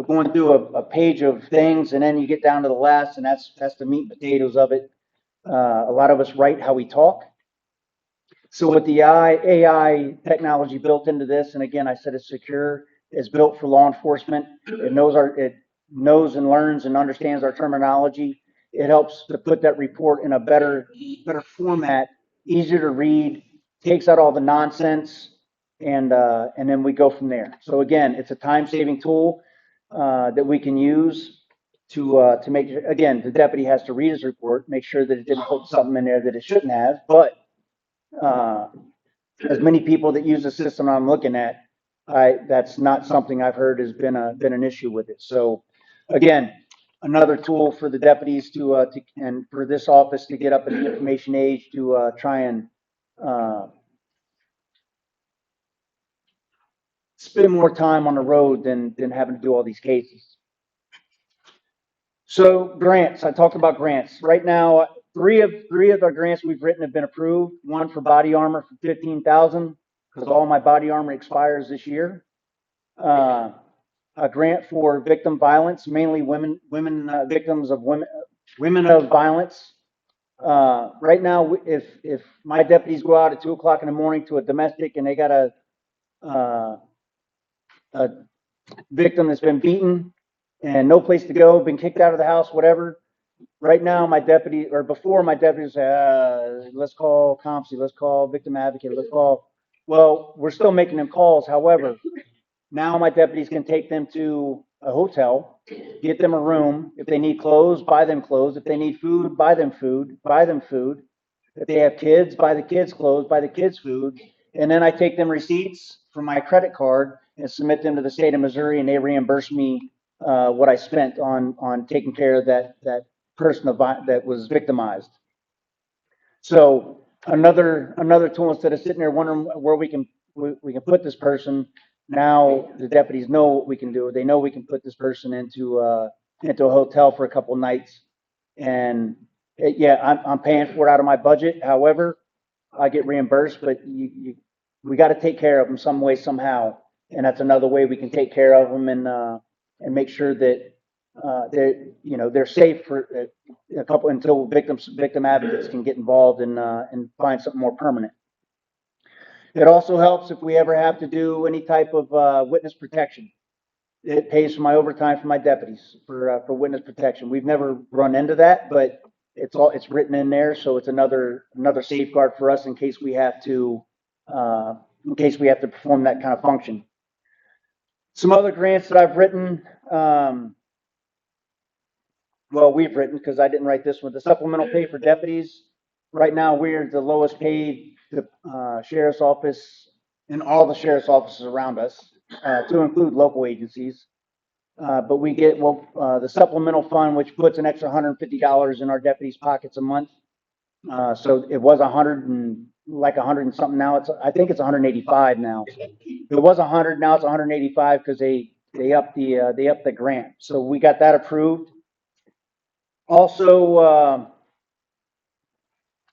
going through a page of things, and then you get down to the last, and that's the meat and potatoes of it. A lot of us write how we talk. So with the AI technology built into this, and again, I said it's secure, it's built for law enforcement. It knows and learns and understands our terminology. it helps to put that report in a better format, easier to read, takes out all the nonsense, and then we go from there. So again, it's a time-saving tool that we can use to make, again, the deputy has to read his report, make sure that it didn't put something in there that it shouldn't have, but as many people that use the system I'm looking at, that's not something I've heard has been an issue with it. So again, another tool for the deputies and for this office to get up in the information age to try and spend more time on the road than having to do all these cases. So grants, I talked about grants. Right now, three of our grants we've written have been approved. One for body armor for $15,000 because all my body armor expires this year. A grant for victim violence, mainly women victims of women of violence. Right now, if my deputies go out at 2 o'clock in the morning to a domestic and they got a victim that's been beaten and no place to go, been kicked out of the house, whatever. Right now, before my deputies say, let's call COMPSI, let's call victim advocate, well, we're still making them calls. However, now my deputies can take them to a hotel, get them a room. If they need clothes, buy them clothes. If they need food, buy them food. If they have kids, buy the kids clothes, buy the kids food. And then I take them receipts from my credit card and submit them to the state of Missouri, and they reimburse me what I spent on taking care of that person that was victimized. So another tool, instead of sitting there wondering where we can put this person, now the deputies know what we can do. They know we can put this person into a hotel for a couple nights, and I'm paying for it out of my budget. However, I get reimbursed, but we got to take care of them some way somehow, and that's another way we can take care of them and make sure that they're safe for a couple until victim advocates can get involved and find something more permanent. It also helps if we ever have to do any type of witness protection. It pays for my overtime for my deputies for witness protection. We've never run into that, but it's written in there, so it's another safeguard for us in case we have to perform that kind of function. Some other grants that I've written. We've written, because I didn't write this one, the supplemental pay for deputies. Right now, we're the lowest paid sheriff's office in all the sheriff's offices around us, to include local agencies. But we get the supplemental fund, which puts an extra $150 in our deputies' pockets a month. So it was 100 and something now. I think it's 185 now. It was 100, now it's 185 because they upped the grant. So we got that approved. Also,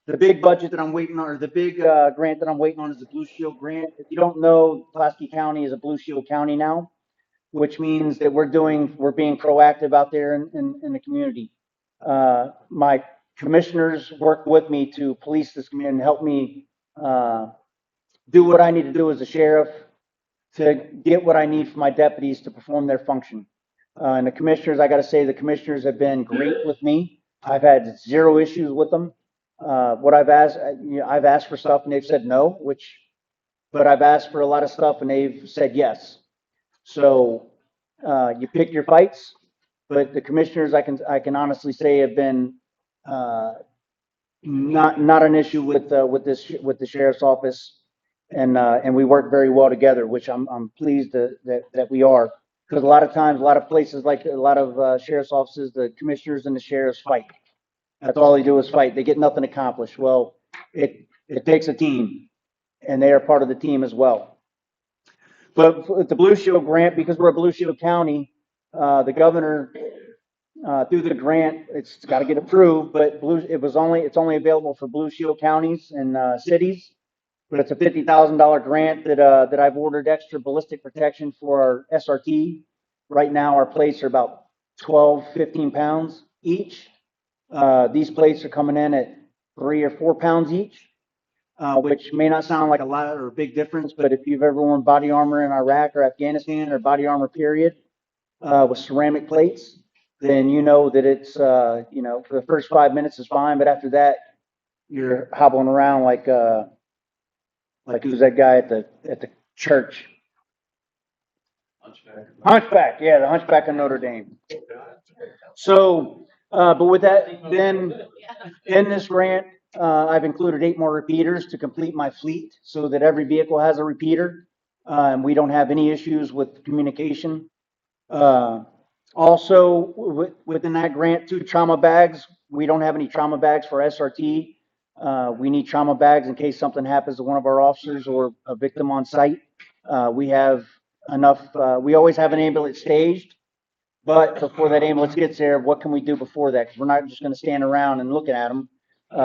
the big budget that I'm waiting on, or the big grant that I'm waiting on, is the Blue Shield grant. If you don't know, Pulaski County is a Blue Shield county now, which means that we're being proactive out there in the community. My commissioners work with me to police this community and help me do what I need to do as a sheriff to get what I need for my deputies to perform their function. And the commissioners, I got to say, the commissioners have been great with me. I've had zero issues with them. What I've asked for stuff and they've said no, but I've asked for a lot of stuff and they've said yes. So you pick your fights, but the commissioners, I can honestly say, have been not an issue with the sheriff's office, and we work very well together, which I'm pleased that we are. Because a lot of times, a lot of places, like a lot of sheriff's offices, the commissioners and the sheriffs fight. That's all they do is fight. They get nothing accomplished. Well, it takes a team, and they are part of the team as well. But with the Blue Shield grant, because we're a Blue Shield county, the governor, through the grant, it's got to get approved, but it's only available for Blue Shield counties and cities. But it's a $50,000 grant that I've ordered extra ballistic protection for our SRT. Right now, our plates are about 12, 15 pounds each. These plates are coming in at 3 or 4 pounds each, which may not sound like a lot or a big difference, but if you've ever worn body armor in Iraq or Afghanistan, or body armor period, with ceramic plates, then you know that it's, for the first 5 minutes is fine, but after that, you're hobbling around like who's that guy at the church? Hunchback, yeah, the Hunchback of Notre Dame. So, but with that, then in this grant, I've included 8 more repeaters to complete my fleet so that every vehicle has a repeater. And we don't have any issues with communication. Also, within that grant, 2 trauma bags. We don't have any trauma bags for SRT. We need trauma bags in case something happens to one of our officers or a victim on site. We have enough, we always have an ambulance staged, but before that ambulance gets there, what can we do before that? 'Cause we're not just gonna stand around and looking at them.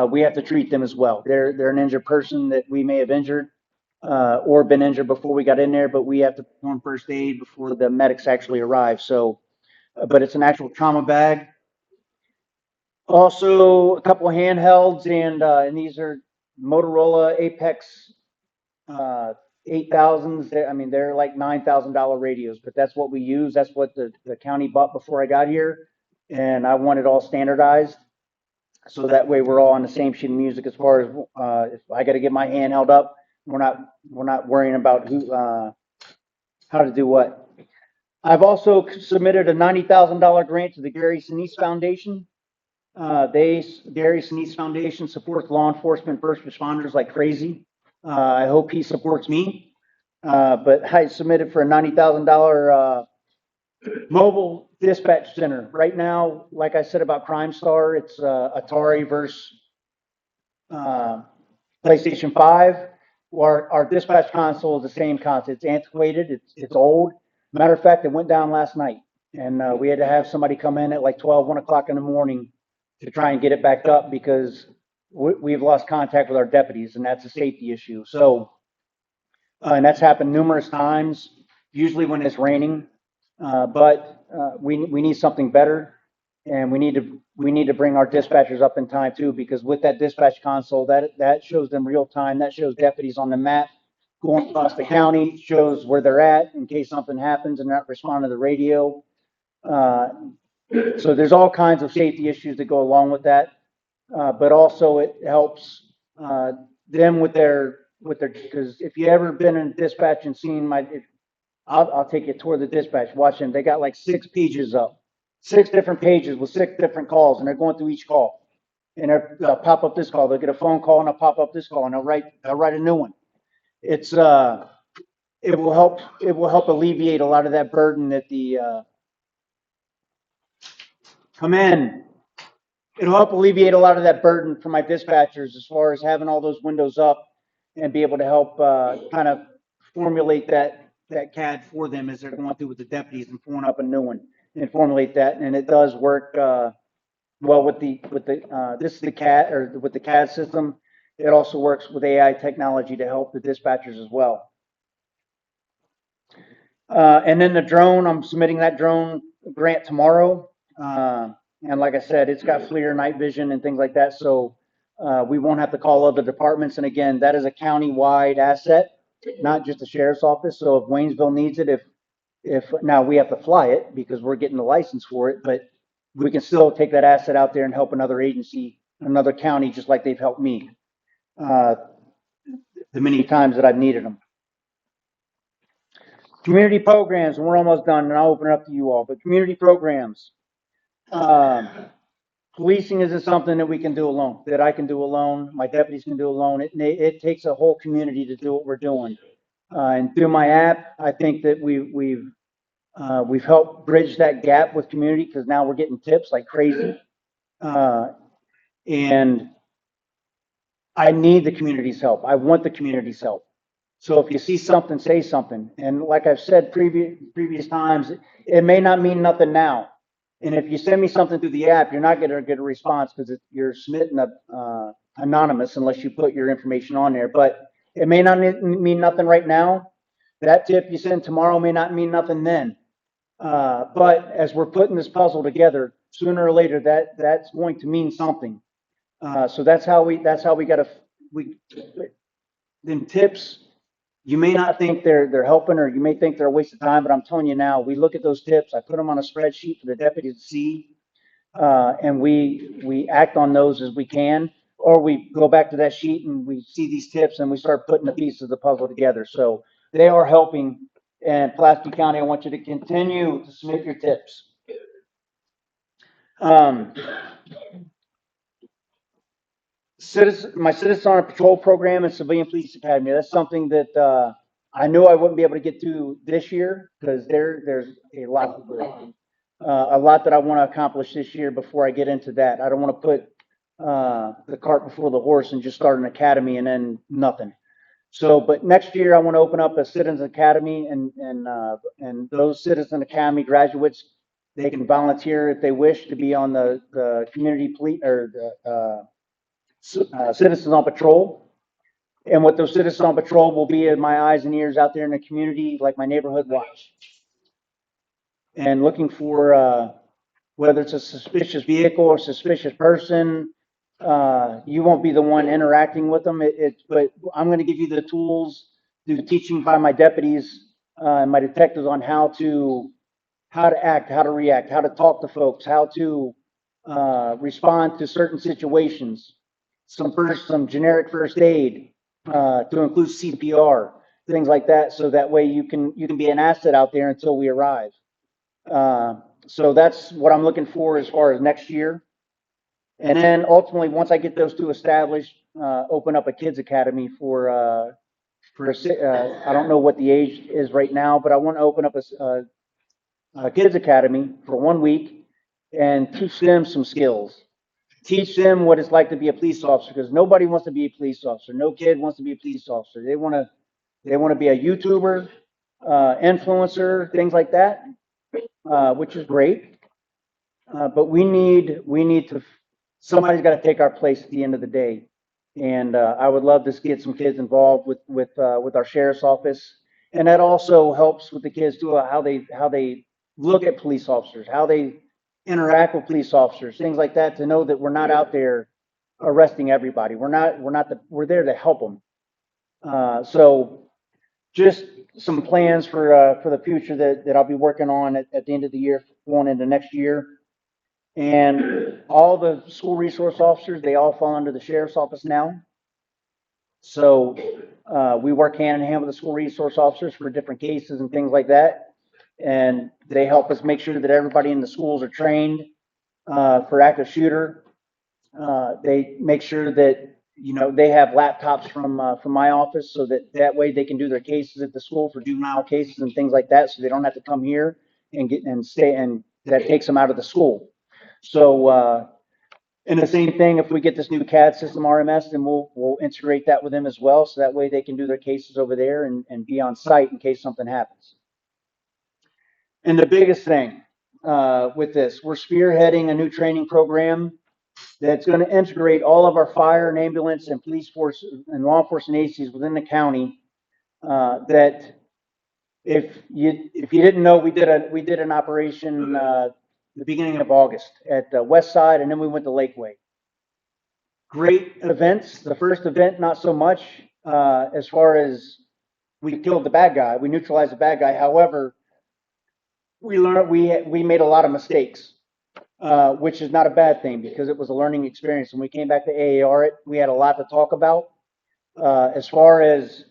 We have to treat them as well. They're an injured person that we may have injured, or been injured before we got in there, but we have to perform first aid before the medics actually arrive. So, but it's an actual trauma bag. Also, a couple of handhelds, and these are Motorola Apex 8000s. They're like $9,000 radios, but that's what we use. That's what the county bought before I got here, and I want it all standardized. So that way we're all on the same sheet of music as far as if I got to get my hand held up, we're not worrying about how to do what. I've also submitted a $90,000 grant to the Gary Sinise Foundation. Gary Sinise Foundation supports law enforcement first responders like crazy. I hope he supports me. But I submitted for a $90,000 mobile dispatch center. Right now, like I said about Crime Star, it's Atari versus PlayStation 5. Our dispatch console is the same console. It's antiquated. It's old. Matter of fact, it went down last night, and we had to have somebody come in at like 1 o'clock in the morning to try and get it back up because we've lost contact with our deputies, and that's a safety issue. So, and that's happened numerous times, usually when it's raining. But we need something better, and we need to bring our dispatchers up in time too, because with that dispatch console, that shows them real time. That shows deputies on the map going across the county, shows where they're at in case something happens and not respond to the radio. So there's all kinds of safety issues that go along with that. But also it helps them with because if you ever been in dispatch and seen I'll take you toward the dispatch, watch them. They got like 6 pages up, 6 different pages with 6 different calls, and they're going through each call. And they'll pop up this call, they'll get a phone call, and they'll pop up this call, and they'll write a new one. It's it will help alleviate a lot of that burden that come in. It'll help alleviate a lot of that burden for my dispatchers as far as having all those windows up and be able to help kind of formulate that CAD for them as they're going through with the deputies and pulling up a new one and formulate that. And it does work well with this is the CAD or with the CAD system. It also works with AI technology to help the dispatchers as well. And then the drone, I'm submitting that drone grant tomorrow. And like I said, it's got FLIR, night vision, and things like that. So we won't have to call other departments. And again, that is a county-wide asset, not just the sheriff's office. So if Waynesville needs it, if now we have to fly it because we're getting the license for it, but we can still take that asset out there and help another agency, another county, just like they've helped me the many times that I've needed them. Community programs, and we're almost done, and I'll open it up to you all. But community programs. Policing isn't something that we can do alone, that I can do alone, my deputies can do alone. It takes a whole community to do what we're doing. And through my app, I think that we've helped bridge that gap with community because now we're getting tips like crazy. And I need the community's help. I want the community's help. So if you see something, say something. And like I've said previous times, it may not mean nothing now. And if you send me something through the app, you're not going to get a response because you're submitting anonymous unless you put your information on there. But it may not mean nothing right now. That tip you send tomorrow may not mean nothing then. But as we're putting this puzzle together, sooner or later that's going to mean something. So that's how we got to then tips. You may not think they're helping, or you may think they're a waste of time, but I'm telling you now, we look at those tips, I put them on a spreadsheet for the deputies to see, and we act on those as we can, or we go back to that sheet and we see these tips and we start putting the pieces of the puzzle together. So they are helping. And Pulaski County, I want you to continue to submit your tips. My Citizen on Patrol program and Civilian Police Academy, that's something that I knew I wouldn't be able to get to this year because there's a lot to do. A lot that I want to accomplish this year before I get into that. I don't want to put the cart before the horse and just start an academy and then nothing. So, but next year I want to open up a Citizens Academy, and those Citizen Academy graduates, they can volunteer if they wish to be on the community police or the Citizens on Patrol. And what those Citizens on Patrol will be is my eyes and ears out there in the community, like my neighborhood watch, and looking for whether it's a suspicious vehicle or suspicious person. You won't be the one interacting with them. But I'm going to give you the tools through teaching by my deputies and my detectives on how to act, how to react, how to talk to folks, how to respond to certain situations. Some generic first aid to include CPR, things like that, so that way you can be an asset out there until we arrive. So that's what I'm looking for as far as next year. And then ultimately, once I get those two established, open up a kids academy for I don't know what the age is right now, but I want to open up a kids academy for 1 week and teach them some skills. Teach them what it's like to be a police officer, because nobody wants to be a police officer. No kid wants to be a police officer. They want to be a YouTuber, influencer, things like that, which is great. But we need to, somebody's got to take our place at the end of the day. And I would love to get some kids involved with our sheriff's office. And that also helps with the kids too, how they look at police officers, how they interact with police officers, things like that, to know that we're not out there arresting everybody. We're there to help them. So just some plans for the future that I'll be working on at the end of the year, going into next year. And all the school resource officers, they all fall under the sheriff's office now. So we work hand in hand with the school resource officers for different cases and things like that. And they help us make sure that everybody in the schools are trained for active shooter. They make sure that, they have laptops from my office, so that way they can do their cases at the school for juvenile cases and things like that, so they don't have to come here and stay, and that takes them out of the school. So, and the same thing, if we get this new CAD system RMS, then we'll integrate that with them as well, so that way they can do their cases over there and be on site in case something happens. And the biggest thing with this, we're spearheading a new training program that's going to integrate all of our fire and ambulance and police force and law enforcement agencies within the county. That if you didn't know, we did an operation the beginning of August at the West Side, and then we went to Lakeway. Great events. The first event, not so much as far as we killed the bad guy, we neutralized the bad guy. However, we learned we made a lot of mistakes. Which is not a bad thing, because it was a learning experience. When we came back to AAR, we had a lot to talk about as far as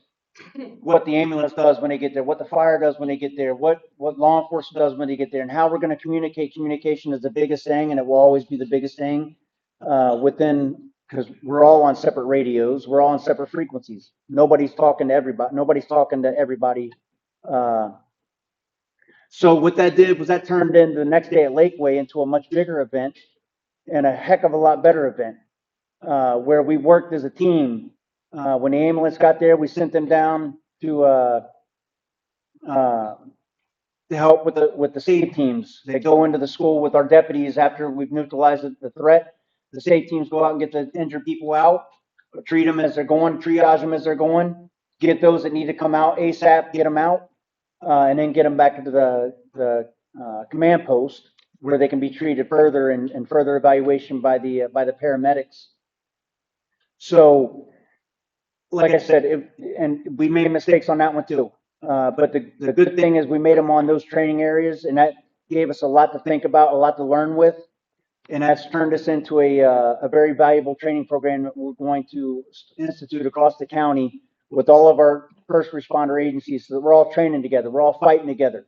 what the ambulance does when they get there, what the fire does when they get there, what law enforcement does when they get there, and how we're going to communicate. Communication is the biggest thing, and it will always be the biggest thing because we're all on separate radios, we're all on separate frequencies. Nobody's talking to everybody. So what that did was that turned into the next day at Lakeway into a much bigger event and a heck of a lot better event where we worked as a team. When the ambulance got there, we sent them down to help with the safety teams. They go into the school with our deputies after we've neutralized the threat. The safety teams go out and get the injured people out, treat them as they're going, triage them as they're going, get those that need to come out ASAP, get them out. And then get them back into the command post where they can be treated further and further evaluation by the paramedics. So like I said, and we made mistakes on that one too. But the good thing is we made them on those training areas, and that gave us a lot to think about, a lot to learn with. And that's turned us into a very valuable training program that we're going to institute across the county with all of our first responder agencies, so that we're all training together, we're all fighting together,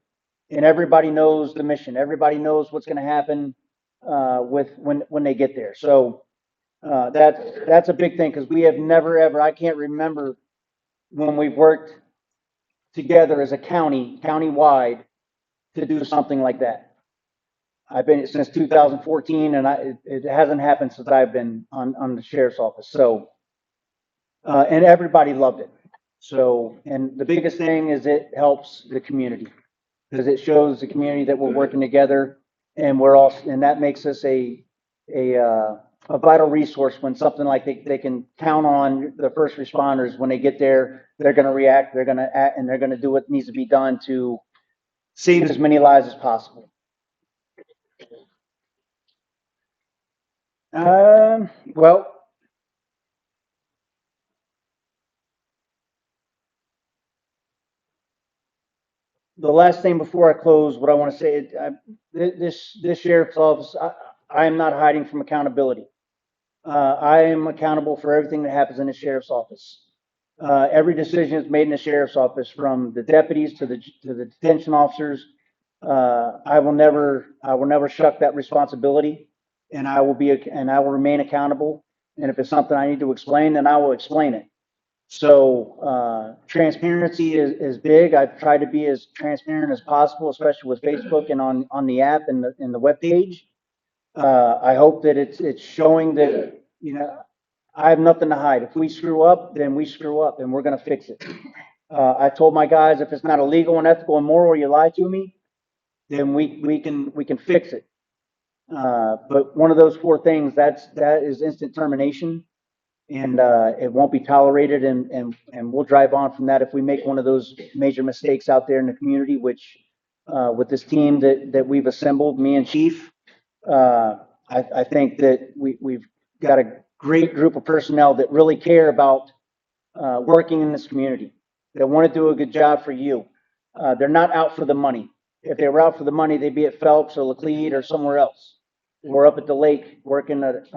and everybody knows the mission. Everybody knows what's going to happen with when they get there. So that's a big thing because we have never ever. I can't remember when we've worked together as a county, countywide, to do something like that. I've been since 2014, and it hasn't happened since I've been on the sheriff's office. So, and everybody loved it. So, and the biggest thing is it helps the community because it shows the community that we're working together, and we're all, and that makes us a vital resource when something like they can count on the first responders when they get there. They're going to react, they're going to act, and they're going to do what needs to be done to save as many lives as possible. Well, the last thing before I close, what I want to say, this sheriff's office, I am not hiding from accountability. I am accountable for everything that happens in the sheriff's office. Every decision is made in the sheriff's office, from the deputies to the detention officers. I will never shuck that responsibility, and I will remain accountable. And if it's something I need to explain, then I will explain it. So transparency is big. I've tried to be as transparent as possible, especially with Facebook and on the app and the web page. I hope that it's showing that, I have nothing to hide. If we screw up, then we screw up, and we're going to fix it. I told my guys, if it's not illegal and ethical and moral, you lie to me, then we can fix it. But one of those four things, that is instant termination, and it won't be tolerated, and we'll drive on from that if we make one of those major mistakes out there in the community, which with this team that we've assembled, me and Chief, I think that we've got a great group of personnel that really care about working in this community, that want to do a good job for you. They're not out for the money. If they were out for the money, they'd be at Phelps or Laclede or somewhere else. We're up at the lake working at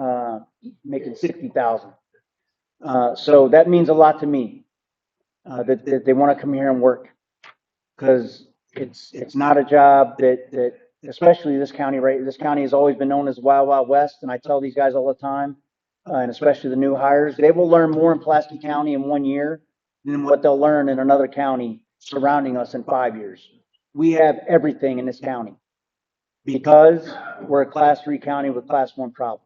making 60,000. So that means a lot to me, that they want to come here and work, because it's not a job that especially this county, right? This county has always been known as the Wild Wild West, and I tell these guys all the time, and especially the new hires, they will learn more in Pulaski County in 1 year than what they'll learn in another county surrounding us in 5 years. We have everything in this county because we're a Class 3 county with Class 1 problems.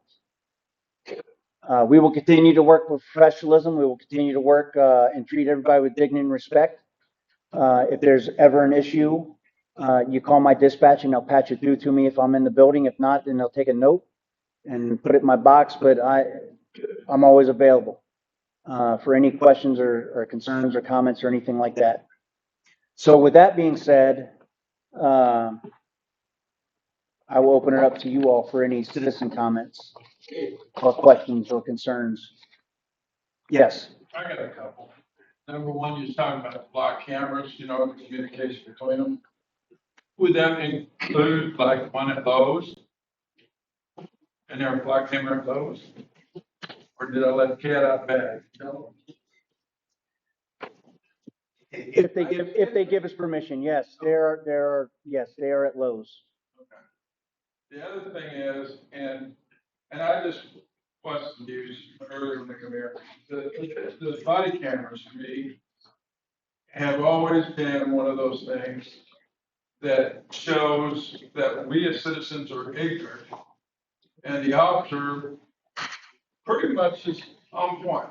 We will continue to work with professionalism. We will continue to work and treat everybody with dignity and respect. If there's ever an issue, you call my dispatch and they'll patch it through to me if I'm in the building. If not, then they'll take a note and put it in my box. But I'm always available for any questions or concerns or comments or anything like that. So with that being said, I will open it up to you all for any citizen comments or questions or concerns. Yes. I got a couple. Number one, you're talking about block cameras, the communication between them. Would that include like one of those? And there are block camera of those? Or did I let the cat out of the bag? If they give us permission, yes, they are at Lowe's. Okay. The other thing is, and I just questioned you earlier when they come here, the body cameras to me have always been one of those things that shows that we as citizens are ignorant, and the officer pretty much is on point.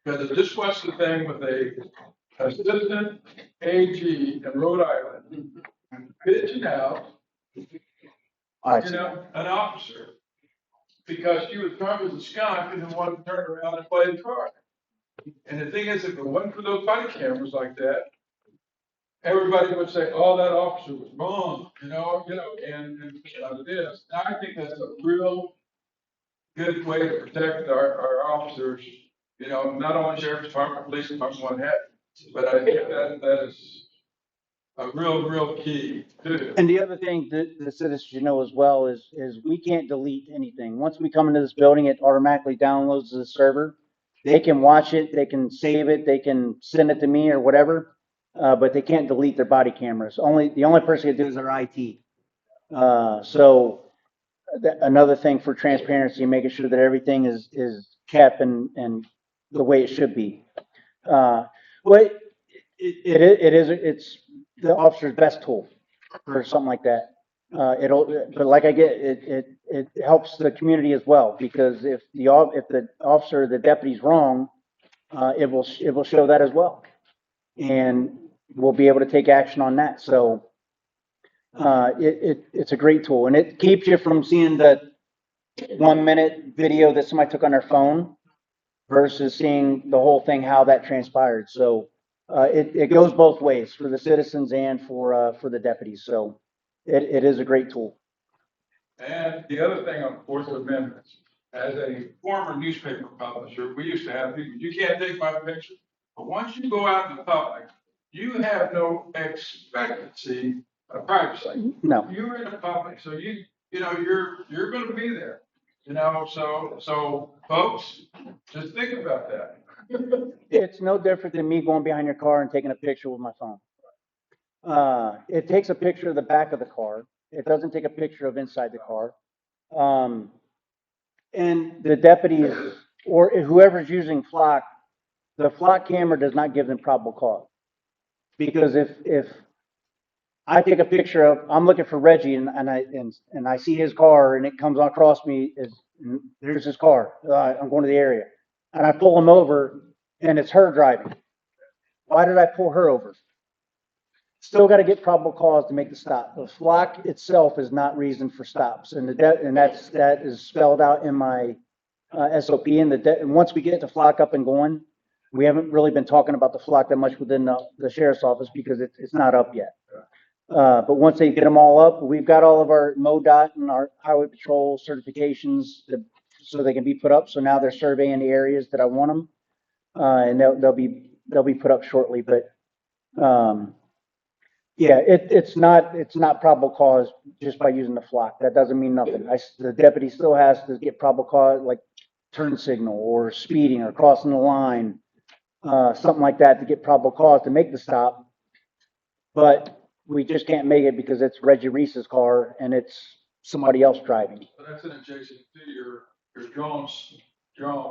Because this was the thing with a assistant AG in Rhode Island, bitching out, an officer, because she was drunk as a skunk and didn't want to turn around and play the card. And the thing is, if it wasn't for those body cameras like that, everybody would say, "Oh, that officer was wrong," and it is. I think that's a real good way to protect our officers you know, not only sheriff's department, police department, what have you. But I think that is a real key too. And the other thing that the citizens should know as well is we can't delete anything. Once we come into this building, it automatically downloads to the server. They can watch it, they can save it, they can send it to me or whatever, but they can't delete their body cameras. The only person who can do is our IT. So another thing for transparency, making sure that everything is kept and the way it should be. Well, it's the officer's best tool for something like that. But like it helps the community as well, because if the officer, the deputy's wrong, it will show that as well. And we'll be able to take action on that. So, it's a great tool, and it keeps you from seeing the 1 minute video that somebody took on their phone versus seeing the whole thing, how that transpired. So, it goes both ways for the citizens and for the deputies. So it is a great tool. And the other thing on Fourth Amendment, as a former newspaper publisher, we used to have people, you can't take my picture. But once you go out in the public, you have no expectancy of privacy. No. You're in the public, so you know, you're gonna be there. You know, so folks, just think about that. It's no different than me going behind your car and taking a picture with my phone. It takes a picture of the back of the car. It doesn't take a picture of inside the car. And the deputies or whoever's using flock, the flock camera does not give them probable cause. Because if I take a picture of, I'm looking for Reggie and I see his car and it comes across me there's his car. I'm going to the area and I pull him over and it's her driving. Why did I pull her over? Still got to get probable cause to make the stop. The flock itself is not reason for stops, and that is spelled out in my SOP. And once we get the flock up and going, we haven't really been talking about the flock that much within the sheriff's office because it's not up yet. But once they get them all up, we've got all of our MoDOT and our highway patrol certifications so they can be put up. So now they're surveying the areas that I want them, and they'll be put up shortly. But yeah, it's not probable cause just by using the flock. That doesn't mean nothing. The deputy still has to get probable cause, like turn signal or speeding or crossing the line, something like that to get probable cause to make the stop. But we just can't make it because it's Reggie Reese's car and it's somebody else driving. But that's an adjacent to your drone,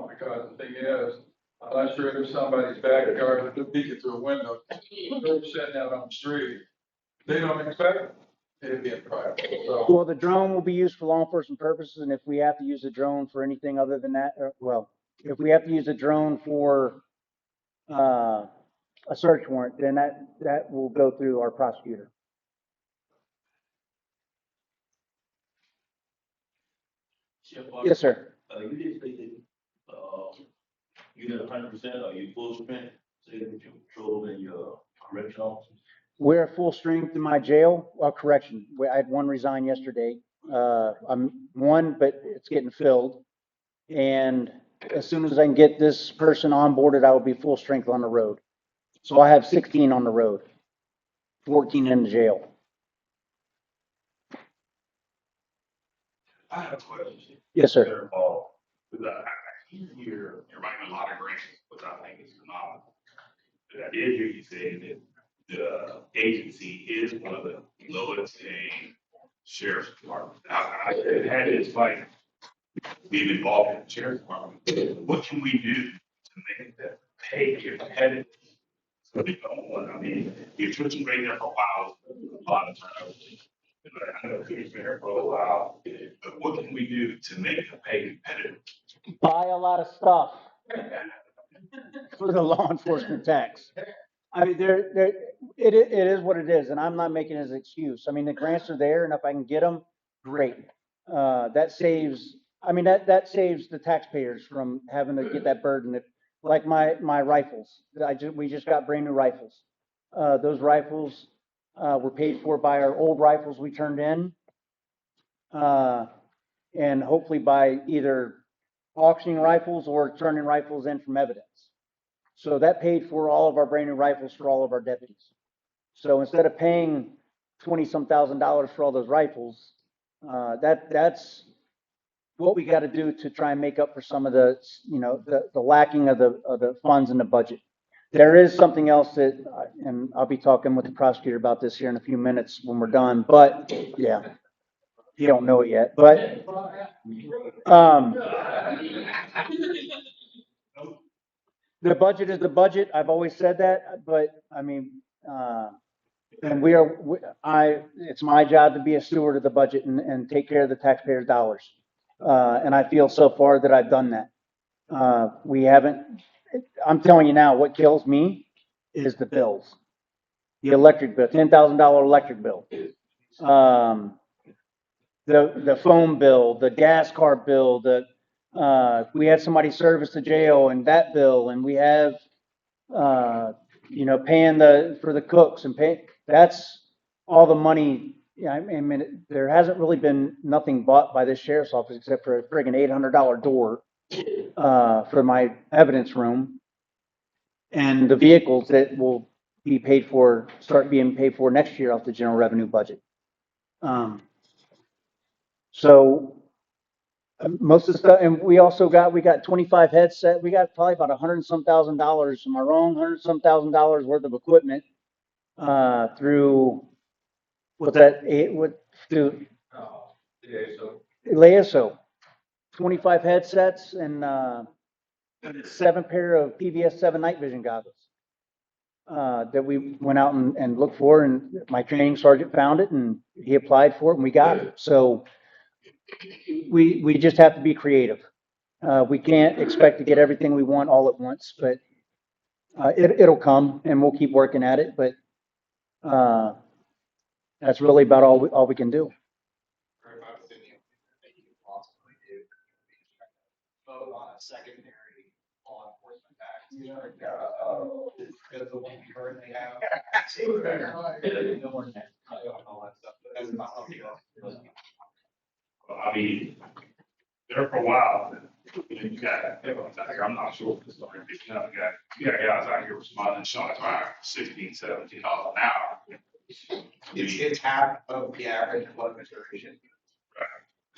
because the thing is, I'm not sure if somebody's backyard, they're peeking through a window, they're sitting out on the street, they don't expect it to be a private. So, Well, the drone will be used for law enforcement purposes, and if we have to use a drone for anything other than that, if we have to use a drone for a search warrant, then that will go through our prosecutor. Yes, sir. You did say that, you did 100%, or you full strength, say that you patrol in your correction officers? We're at full strength in my jail. Correction. I had one resign yesterday. I'm one, but it's getting filled. And as soon as I can get this person onboarded, I will be full strength on the road. So I have 16 on the road, 14 in the jail. I have a question. Yes, sir. Because I hear you're writing a lot of grants, which I think is phenomenal. But I did hear you say that the agency is one of the lowest paying sheriff's departments. I had this like being involved in the sheriff's department. What can we do to make that pay competitive? So they don't want, I mean, the attrition rate there for a while, a lot of times. I know it's been here for a while, but what can we do to make the pay competitive? Buy a lot of stuff for the law enforcement tax. I mean, it is what it is, and I'm not making it as an excuse. I mean, the grants are there, and if I can get them, great. That saves, I mean, that saves the taxpayers from having to get that burden. Like my rifles, we just got brand new rifles. Those rifles were paid for by our old rifles we turned in, and hopefully by either auctioning rifles or turning rifles in from evidence. So that paid for all of our brand new rifles for all of our deputies. So instead of paying 20-some thousand dollars for all those rifles, that's what we got to do to try and make up for some of the, the lacking of the funds in the budget. There is something else that, and I'll be talking with the prosecutor about this here in a few minutes when we're done, but yeah, you don't know it yet, but, the budget is the budget. I've always said that, but I mean, and it's my job to be a steward of the budget and take care of the taxpayers' dollars. And I feel so far that I've done that. We haven't, I'm telling you now, what kills me is the bills. The electric bill, $10,000 electric bill. The phone bill, the gas card bill, we had somebody service the jail and that bill, and we have, paying for the cooks and that's all the money. Yeah, I mean, there hasn't really been nothing bought by this sheriff's office except for a friggin' $800 door, for my evidence room and the vehicles that will start being paid for next year off the general revenue budget. So most of the stuff, and we got 25 headset. We got probably about $100 and some thousand. Am I wrong? $100 and some thousand worth of equipment through through LASO. 25 headsets and 7 pair of PVS 7 night vision goggles that we went out and looked for, and my training sergeant found it and he applied for it and we got it. So we just have to be creative. We can't expect to get everything we want all at once, but it'll come and we'll keep working at it. But that's really about all we can do. Vote on a secondary law enforcement act. Because the one you heard they have. I mean, there for a while, you got everyone's out here. I'm not sure if this is like picking up. You got guys out here responding shots fired $16, $17 an hour. It's half of the average blood duration.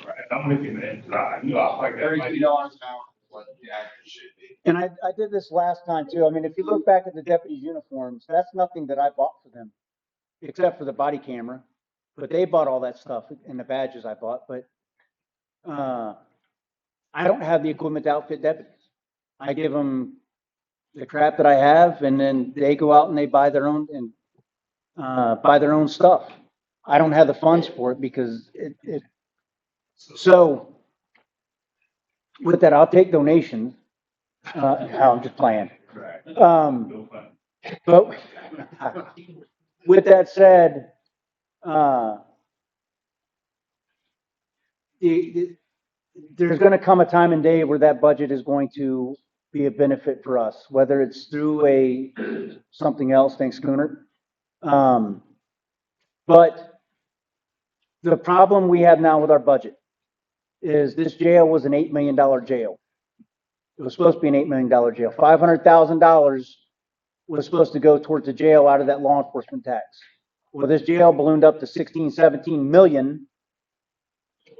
Right. I'm with you, man. I like that. $32 an hour is what the average should be. And I did this last time too. I mean, if you look back at the deputies' uniforms, that's nothing that I bought for them, except for the body camera. But they bought all that stuff and the badges I bought. But I don't have the equipment to outfit deputies. I give them the crap that I have, and then they go out and they buy their own stuff. I don't have the funds for it because So with that, I'll take donations. I'm just playing. But with that said, there's going to come a time and day where that budget is going to be a benefit for us, whether it's through something else. Thanks, Cooner. But the problem we have now with our budget is this jail was an $8 million jail. It was supposed to be an $8 million jail. $500,000 was supposed to go towards the jail out of that law enforcement tax. Well, this jail ballooned up to 16, 17 million.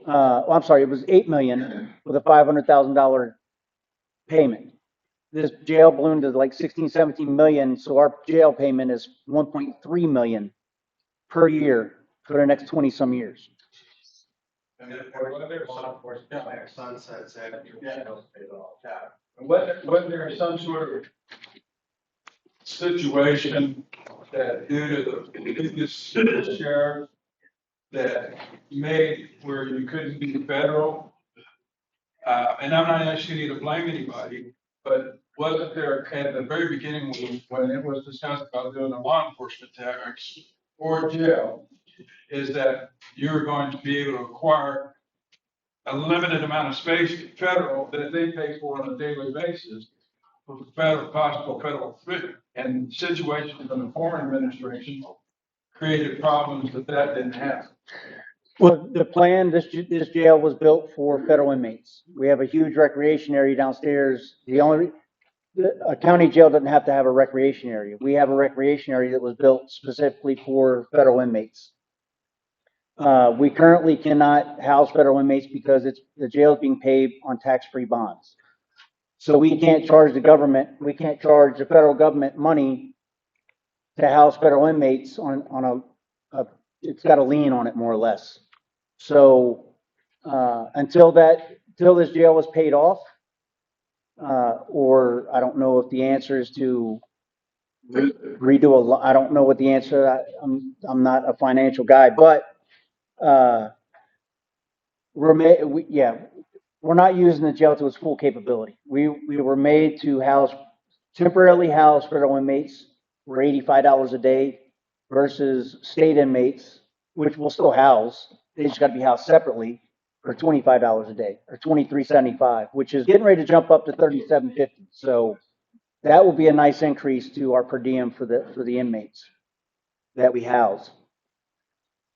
I'm sorry, it was 8 million with a $500,000 payment. This jail ballooned to like 16, 17 million. So our jail payment is 1.3 million per year for the next 20 some years. And wasn't there some sort of situation that due to the previous sheriff that made where you couldn't be federal? And I'm not asking you to blame anybody, but wasn't there at the very beginning when it was discussed about doing a law enforcement tax or jail, is that you're going to be able to acquire a limited amount of space federal that they pay for on a daily basis for possible federal threat, and situations in the former administration created problems that didn't happen. Well, the plan, this jail was built for federal inmates. We have a huge recreation area downstairs. A county jail doesn't have to have a recreation area. We have a recreation area that was built specifically for federal inmates. We currently cannot house federal inmates because the jail is being paid on tax-free bonds. So we can't charge we can't charge the federal government money to house federal inmates on it's got a lien on it more or less. So, until this jail was paid off, or I don't know if the answer is to redo I don't know what the answer, I'm not a financial guy, but, we're not using the jail to its full capability. We were made to temporarily house federal inmates for $85 a day versus state inmates, which we'll still house. They just got to be housed separately for $25 a day or $23.75, which is getting ready to jump up to $37.50. So that will be a nice increase to our per diem for the inmates that we house.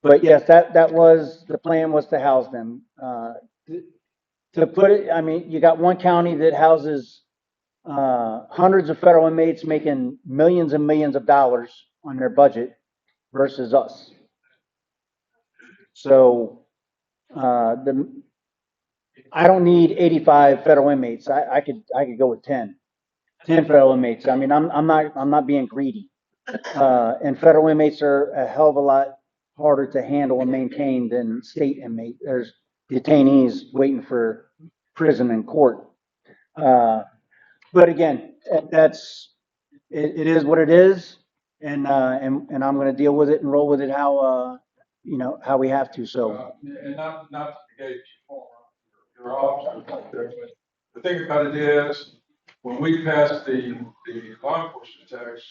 But yes, that was the plan, was to house them. To put it, I mean, you got one county that houses hundreds of federal inmates making millions and millions of dollars on their budget versus us. So I don't need 85 federal inmates. I could go with 10 federal inmates. I mean, I'm not being greedy. And federal inmates are a hell of a lot harder to handle and maintain than state inmates. There's detainees waiting for prison and court. But again, it is what it is, and I'm going to deal with it and roll with it how we have to. So And not to negate your officers out there, but the thing about it is, when we passed the law enforcement tax,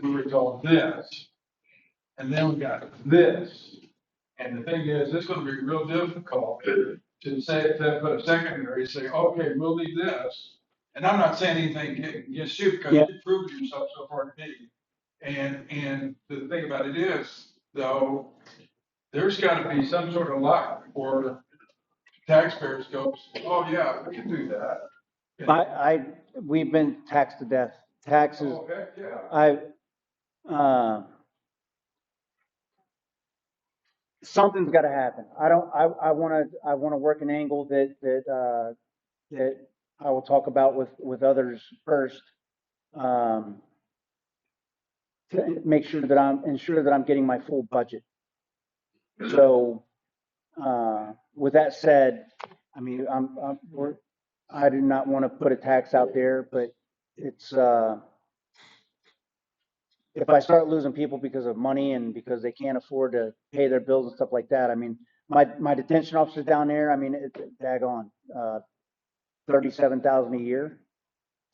we were told this, and then we got this. And the thing is, it's gonna be real difficult to put a secondary, say, okay, we'll leave this. And I'm not saying anything against you, because Yeah. you've proven yourself so far to me. And the thing about it is, though, there's gotta be some sort of lock for taxpayers go, oh, yeah, we can do that. we've been taxed to death. Taxes. Oh, heck, yeah. Something's got to happen. I want to work an angle that I will talk about with others first. To make sure that I'm getting my full budget. So, with that said, I mean, I do not want to put a tax out there, but it's, if I start losing people because of money and because they can't afford to pay their bills and stuff like that, I mean, my detention officers down there, I mean, it's daggone, 37,000 a year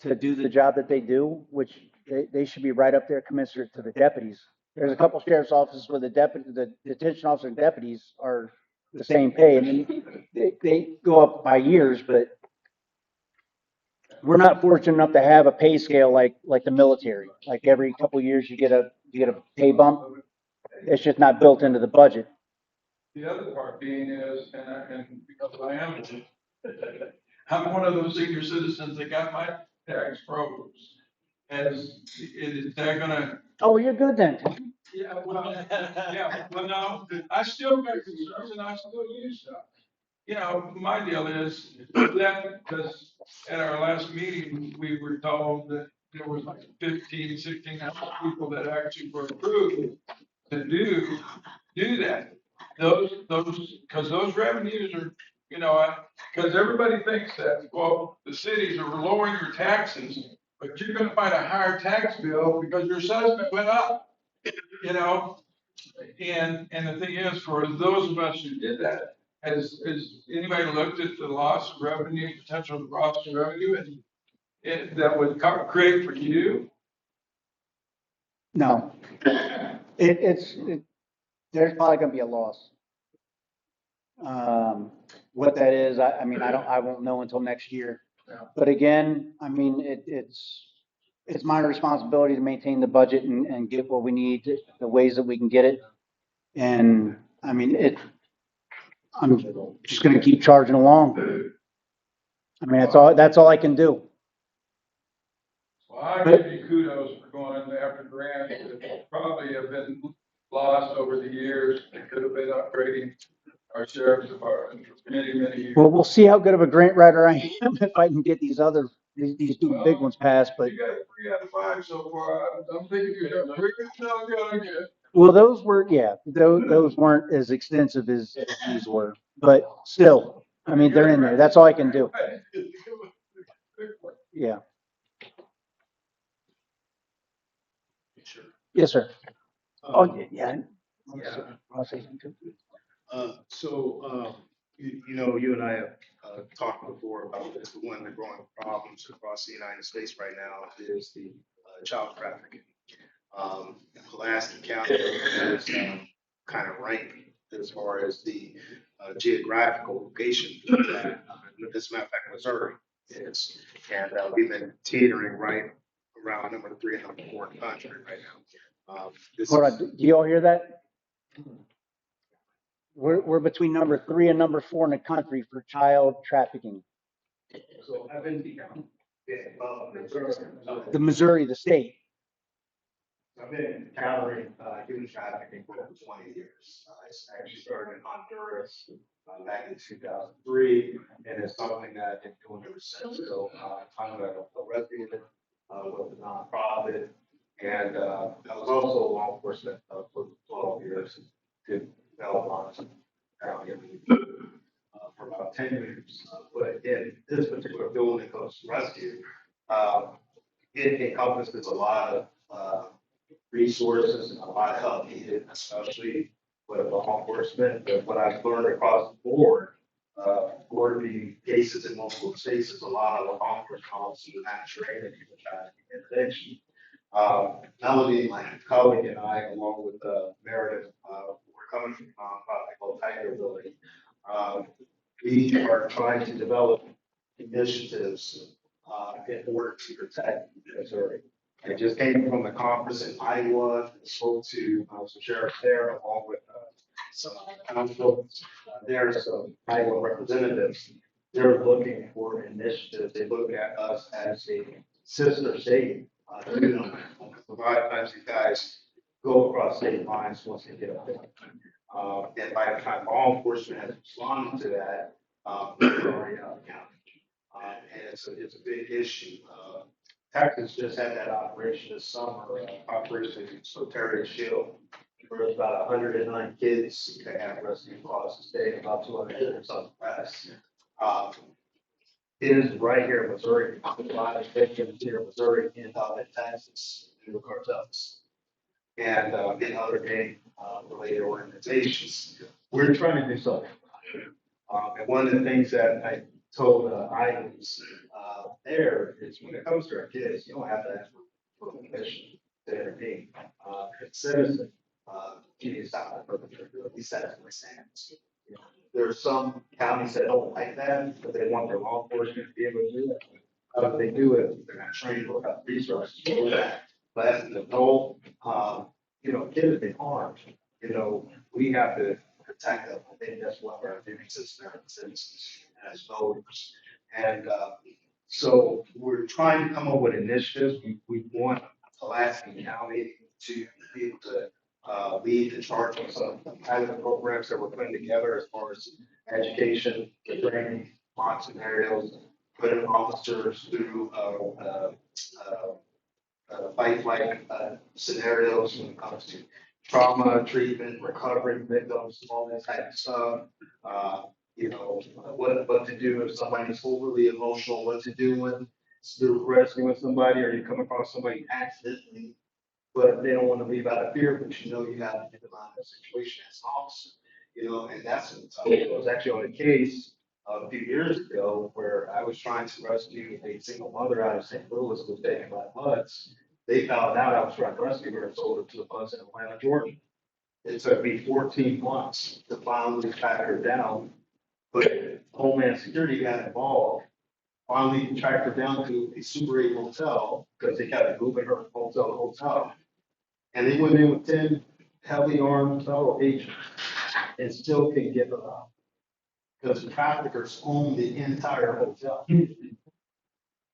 to do the job that they do, which they should be right up there commensurate to the deputies. There's a couple sheriff's offices where the detention officer and deputies are the same pay, and then they go up by years, but we're not fortunate enough to have a pay scale like the military. Like every couple of years you get a pay bump. It's just not built into the budget. The other part being is, and because I am, I'm one of those senior citizens that got my tax froze. Is that gonna? Oh, you're good then. Yeah, well, no, I still make construction, I still use stuff. You know, my deal is that, because at our last meeting, we were told that there was like 1,600 people that actually were approved to do that. Because those revenues are, because everybody thinks that, well, the cities are lowering your taxes, but you're gonna find a higher tax bill because your assessment went up, you know? And the thing is, for those of us who did that, has anybody looked at the loss of revenue, potential loss of revenue, and that would create for you? No, there's probably gonna be a loss. What that is, I mean, I won't know until next year. But again, I mean, it's my responsibility to maintain the budget and get what we need, the ways that we can get it. And I mean, I'm just gonna keep charging along. I mean, that's all I can do. Well, I give you kudos for going after grants that probably have been lost over the years. It could have been upgrading our sheriff's department for many, many years. Well, we'll see how good of a grant writer I am if I can get these two big ones passed, but. You got 3 out of 5 so far. I'm thinking you're pretty good. Well, those were, yeah, those weren't as extensive as these were, but still, I mean, they're in there. That's all I can do. Yeah. Sure. Yes, sir. Oh, yeah. Yeah. I'll say something too. You know, you and I have talked before about this. One of the growing problems across the United States right now is the child trafficking. Pulaski County is kind of ranked as far as the geographical location for that. As a matter of fact, Missouri is, and we've been teetering right around number 3 and number 4 in the country right now. Hold on, do you all hear that? We're between number 3 and number 4 in the country for child trafficking. So I've been Missouri. The Missouri, the state. I've been encountering human trafficking for over 20 years. I actually started in Honduras back in 2003, and it's something that I've been doing ever since. So I'm a resident with a nonprofit, and I was also law enforcement for 12 years to Belmont County for about 10 years. But in this particular building, Coast Rescue, it encompasses a lot of resources and a lot of help needed, especially with law enforcement. But what I've learned across the board, for the cases in multiple states, is a lot of law enforcement officers are not trained in human trafficking intervention. Melody, my colleague, and I, along with Meredith, we're coming from a nonprofit called Tiger Ability. We are trying to develop initiatives in order to protect Missouri. I just came from a conference in Iowa, spoke to some sheriffs there, along with some council there, some Iowa representatives. They're looking for initiatives. They look at us as a sister state. A lot of times these guys go across state lines once they get up there. And by the time law enforcement has responded to that, they're already out of the county. And it's a big issue. Texas just had that operation this summer, Operation Soteria Shield, where there's about 109 kids that have rescued across the state, about 200 in some press. It is right here in Missouri. A lot of victims here in Missouri and out in Texas through the cartels and in other gang related organizations. We're trying to do something. And one of the things that I told items there is when it comes to our kids, you don't have to ask for permission to intervene. As a citizen, you need to stop that perpetrator. At least that's my stance. You know, there are some counties that don't like that, but they want their law enforcement to be able to do it. How do they do it? They're not trained or have resources to do that. But as an adult, you know, kids have been harmed. You know, we have to protect them. I think that's what our duty is as citizens, as voters. And so we're trying to come up with initiatives. We want Pulaski County to be able to lead the charge on some pilot programs that we're putting together as far as education, training, mock scenarios, putting officers through fight flight scenarios when it comes to trauma, treatment, recovering victims, all that type of stuff. You know, what to do if somebody's overly emotional, what to do when you're rescuing somebody or you come across somebody accidentally, but they don't want to leave out of fear, but you know you have to get them out of the situation as an officer. You know, and that's I was actually on a case a few years ago where I was trying to rescue a single mother out of St. Louis who was taken by buds. They found out I was trying to rescue her and sold her to the buds in Atlanta, Georgia. It took me 14 months to finally track her down, but Homeland Security got involved. Finally tracked her down to a Super 8 hotel because they kept moving her from hotel to hotel. And they went in with 10 heavily armed federal agents and still couldn't get her out. because the traffickers own the entire hotel.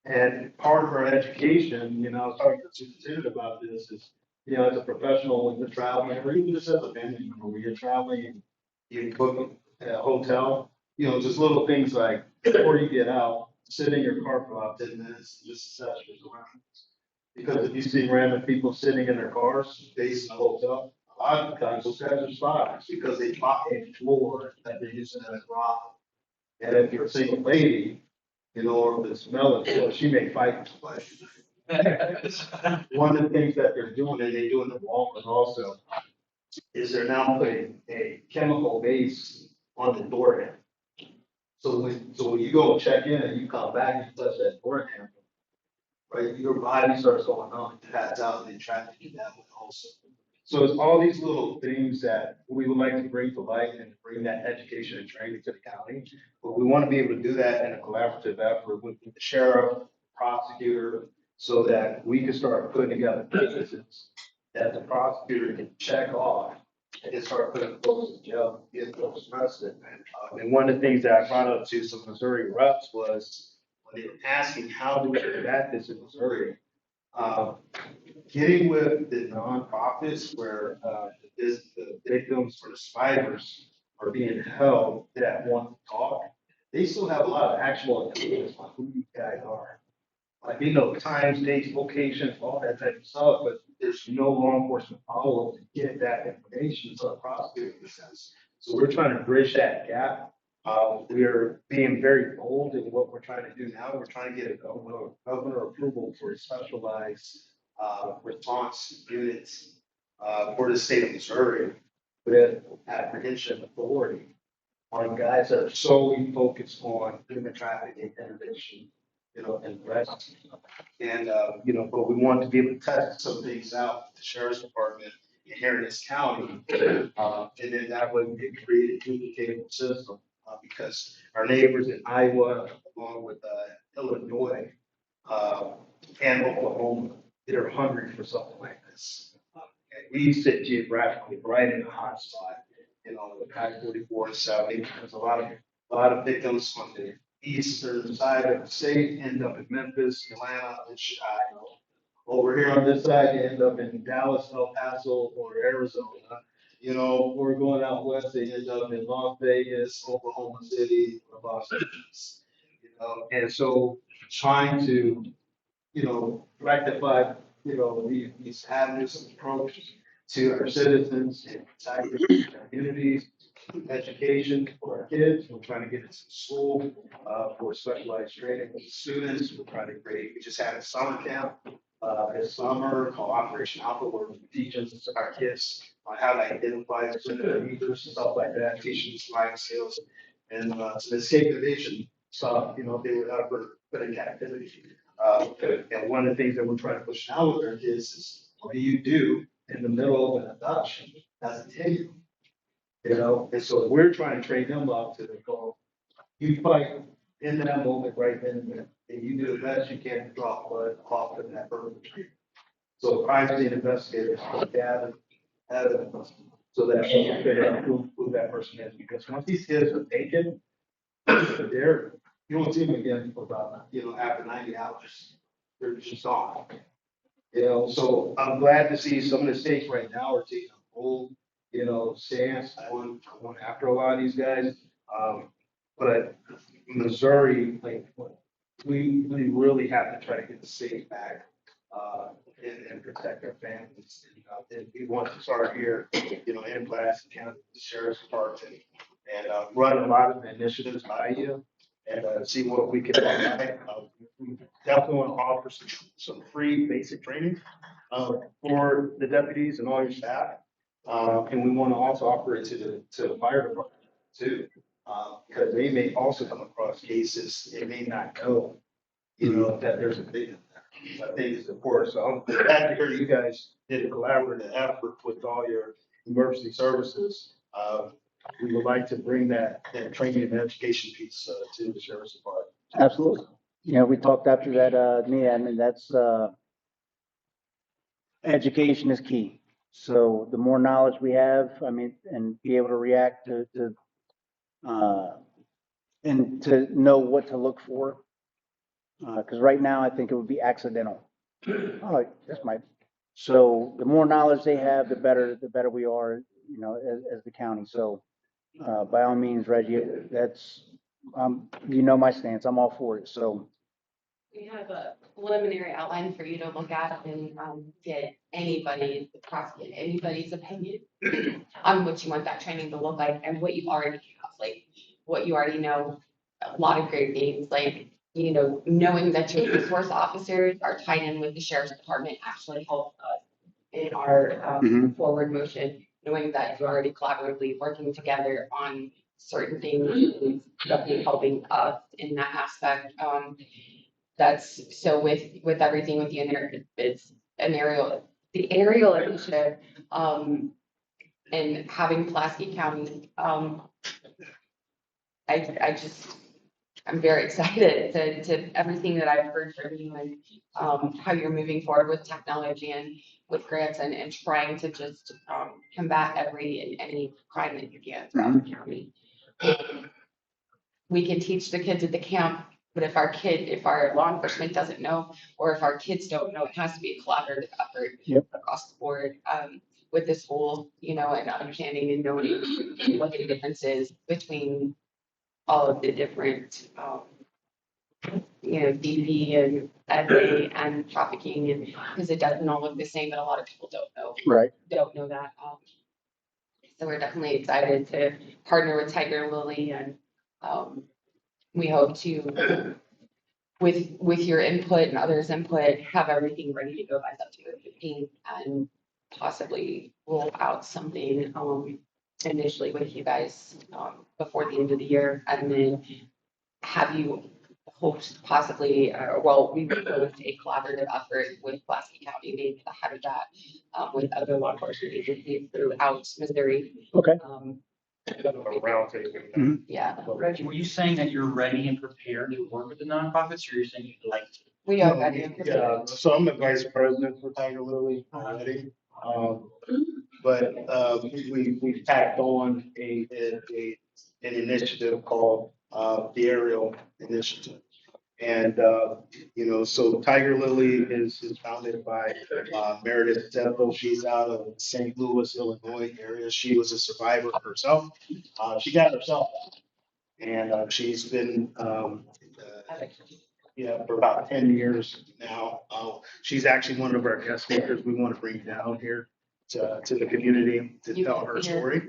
And part of our education, I was talking to the superintendent about this, is, as a professional, when you're traveling, or even just as a family member, when you're traveling, you book a hotel, just little things like, before you get out, sit in your car for about 10 minutes, and just assess your surroundings. Because if you see random people sitting in their cars, facing the hotel, a lot of times those guys are spies, because they buy a floor that they're using as a brothel. And if you're a single lady, or if it's melon, she may fight. One of the things that they're doing, and they do in the Walmart also, is they're now putting a chemical base on the door handle. So when you go and check in and you come back, you touch that door handle, right? Your body starts going on, it passes out, and they try to do that with also. So it's all these little things that we would like to bring to light and bring that education and training to the county. But we want to be able to do that in a collaborative effort with the sheriff, prosecutor, so that we can start putting together cases that the prosecutor can check off and start putting folks in jail, get folks arrested. And one of the things that I brought up to some Missouri reps was when they were asking, how do we combat this in Missouri? Getting with the nonprofits where the victims or the survivors are being held that want to talk, they still have a lot of actual information on who these guys are. Like, times, dates, locations, all that type of stuff, but there's no law enforcement follow-up to get that information to the prosecutor in a sense. So we're trying to bridge that gap. We're being very bold in what we're trying to do now. We're trying to get a governor approval for a specialized response units for the state of Missouri with apprehension authority on guys that are solely focused on human trafficking, interdiction, and arrest. And, but we want to be able to test some things out with the sheriff's department here in this county. And then that way we can create a duplicatable system because our neighbors in Iowa, along with Illinois and Oklahoma, they're hungry for something like this. And we sit geographically right in the hot spot, the I-44 and 70, there's a lot of victims on the eastern side of the state end up in Memphis, Atlanta, and Chicago. Over here on this side, you end up in Dallas, El Paso, or Arizona. We're going out west, they end up in Las Vegas, Oklahoma City, or Los Angeles. And so trying to, rectify, these avenues and approach to our citizens and protect their communities, education for our kids. We're trying to get into school for specialized training with students. We're trying to create, we just had a summer camp this summer called Operation Alpha, where we teach our kids on how to identify the leaders and stuff like that, teaching them life skills and some escape evasion stuff, if they were ever put in captivity. And one of the things that we're trying to push now with our kids is what do you do in the middle of an abduction as a 10-year-old? And so we're trying to train them up to go, you fight in that moment right then and there, and you do the best you can to drop blood off of that perpetrator. So crime scene investigators gather evidence so that we can figure out who that person is. Because once these kids are taken, you won't see them again for about, after 90 hours. They're just gone. So I'm glad to see some of the states right now are taking a bold, stance on after a lot of these guys. But Missouri, like, we really have to try to get the state back, and protect our families. And we want to start here, in Pulaski County, the sheriff's department, and run a lot of initiatives by you and see what we can provide. We definitely want to offer some free basic training for the deputies and all your staff. And we want to also offer it to the fire department too, because they may also come across cases they may not know, that there's a victim there. I think it's important. So I'm glad to hear you guys did a collaborative effort with all your emergency services. We would like to bring that training and education piece to the sheriff's department. Absolutely. We talked after that, I mean, that's, education is key. So the more knowledge we have, I mean, and be able to react to and to know what to look for. Because right now, I think it would be accidental. Oh, that's my, so the more knowledge they have, the better we are, as the county. So, by all means, Reggie, that's, my stance. I'm all for it. So, We have a preliminary outline for you to look at and get anybody's opinion on what you want that training to look like and what you already have, like what you already know. A lot of great things, like, knowing that your resource officers are tied in with the sheriff's department actually helps us in our Mhm. forward motion, knowing that you're already collaboratively working together on certain things is definitely helping us in that aspect. That's so with everything with the aerial initiative, and having Pulaski County, I'm very excited to everything that I've heard from you and how you're moving forward with technology and with grants and trying to just combat any crime that you can throughout the county. We can teach the kids at the camp, but if our law enforcement doesn't know, or if our kids don't know, it has to be a collaborative effort Yep. across the board, with the school, and understanding and knowing what the difference is between all of the different, DP and FA and trafficking, and because it doesn't all look the same, but a lot of people right. don't know that. So we're definitely excited to partner with Tiger Lily, and we hope to, with your input and others' input, have everything ready to go by September 15th and possibly roll out something initially with you guys before the end of the year, and then have you host possibly, we would host a collaborative effort with Pulaski County, maybe the head of that, with other law enforcement agencies throughout Missouri. Okay. Roundtable. Yeah. Reggie, were you saying that you're ready and prepared to work with the nonprofits, or you're saying you'd like to? We are ready and prepared. Yeah, so I'm the vice president for Tiger Lily already. But we've tacked on an initiative called the Aerial Initiative. And, so Tiger Lily is founded by Meredith Temple. She's out of St. Louis, Illinois area. She was a survivor herself. She got herself out. And she's been, for about 10 years now. She's actually one of our guest speakers. We want to bring down here to the community to tell her story.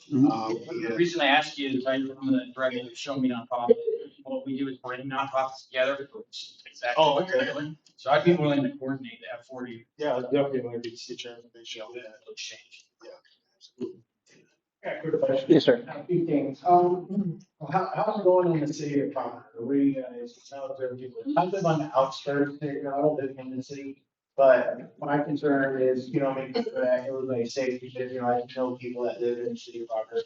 The reason I ask you is I'm the director of Show Me Nonprofit. What we do is bring nonprofits together, which is exactly what you're doing. So I'd be willing to coordinate that for you. Yeah, definitely want to get your information on that. Exchange. Yeah, absolutely. Yeah, quick question. Yes, sir. A few things. How's it going in the city of Concord? Are we, how's everything? I live on the outskirts there, I don't live in the city. But my concern is, making sure that everybody's safe, because, I know people that live in the city of Concord.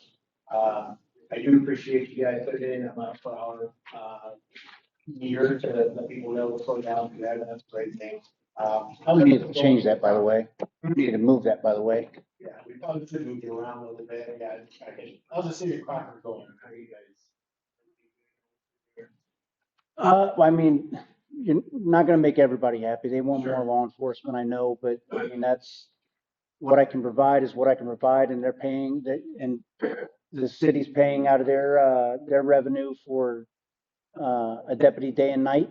I do appreciate you guys putting in a much per hour, year to let people know what's going on. That's a great thing. We need to change that, by the way. We need to move that, by the way. Yeah, we probably should move it around a little bit. Yeah, how's the city of Concord going? How are you guys? You're not gonna make everybody happy. They want more law enforcement, I know, but that's what I can provide is what I can provide, and they're paying that, and the city's paying out of their revenue for a deputy day and night.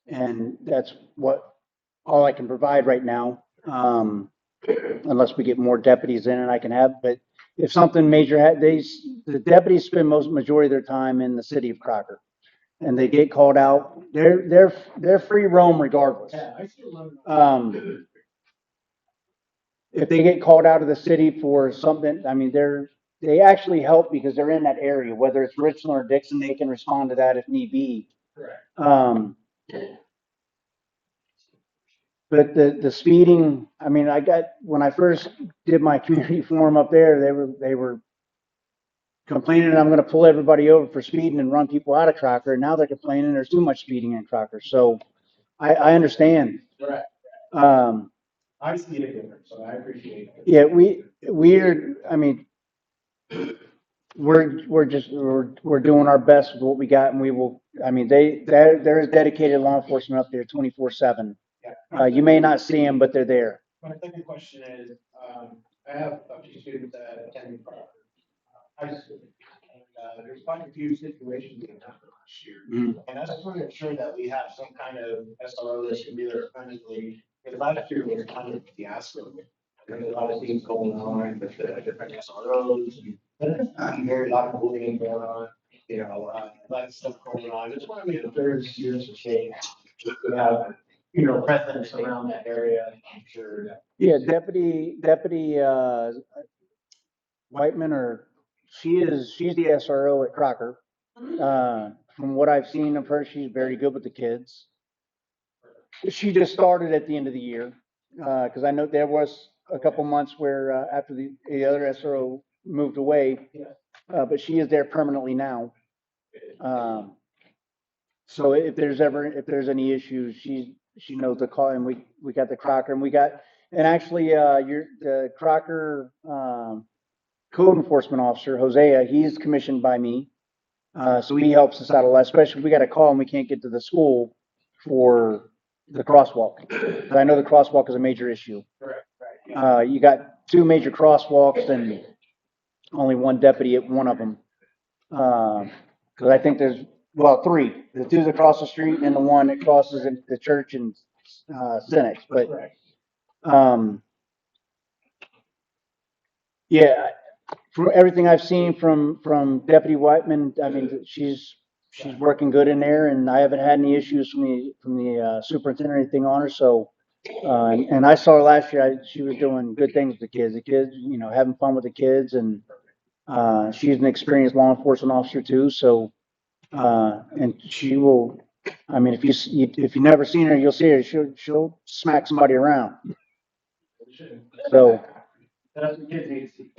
And that's all I can provide right now. Unless we get more deputies in and I can have, but if something major the deputies spend majority of their time in the city of Crocker, and they get called out, they're free roam regardless. Yeah, I still love it. If they get called out of the city for something, they actually help because they're in that area, whether it's Richland or Dixon, they can respond to that if need be. Correct. But the speeding, when I first did my community forum up there, they were complaining I'm going to pull everybody over for speeding and run people out of Crocker. And now they're complaining there's too much speeding in Crocker. So I understand. Right. I see it different, so I appreciate it. Yeah, we're doing our best with what we got, and we will, I mean, there is dedicated law enforcement up there 24/7. You may not see them, but they're there. My second question is, I have a few students that attend high school. And, there's quite a few situations that happened last year. And I just want to ensure that we have some kind of SRO that can be there permanently. Because last year was kind of a fiasco. There's a lot of things going on with the different SROs. And there's a lot of bullying going on, a lot of stuff going on. I just want to make sure the students are safe. We have, presence around that area. I'm sure that. Yeah, Deputy Whiteman, she's the SRO at Crocker. From what I've seen of her, she's very good with the kids. She just started at the end of the year, because I know there was a couple months where after the other SRO moved away, but she is there permanently now. So if there's any issues, she knows the call, and we got the Crocker, and actually the Crocker code enforcement officer Hosea, he's commissioned by me, so he helps us out a lot. Especially if we got a call and we can't get to the school for the crosswalk. But I know the crosswalk is a major issue. You got two major crosswalks and only one deputy at one of them. Because I think there's, well, three. The two that cross the street and the one that crosses into the church and Senex. But yeah, from everything I've seen from Deputy Whiteman, I mean, she's working good in there, and I haven't had any issues from the superintendent or anything on her. So, and I saw her last year. She was doing good things with the kids. The kids, having fun with the kids, and she's an experienced law enforcement officer too. So, and she will. I mean, if you never seen her, you'll see her. She'll smack somebody around. So. That's the kids need to see.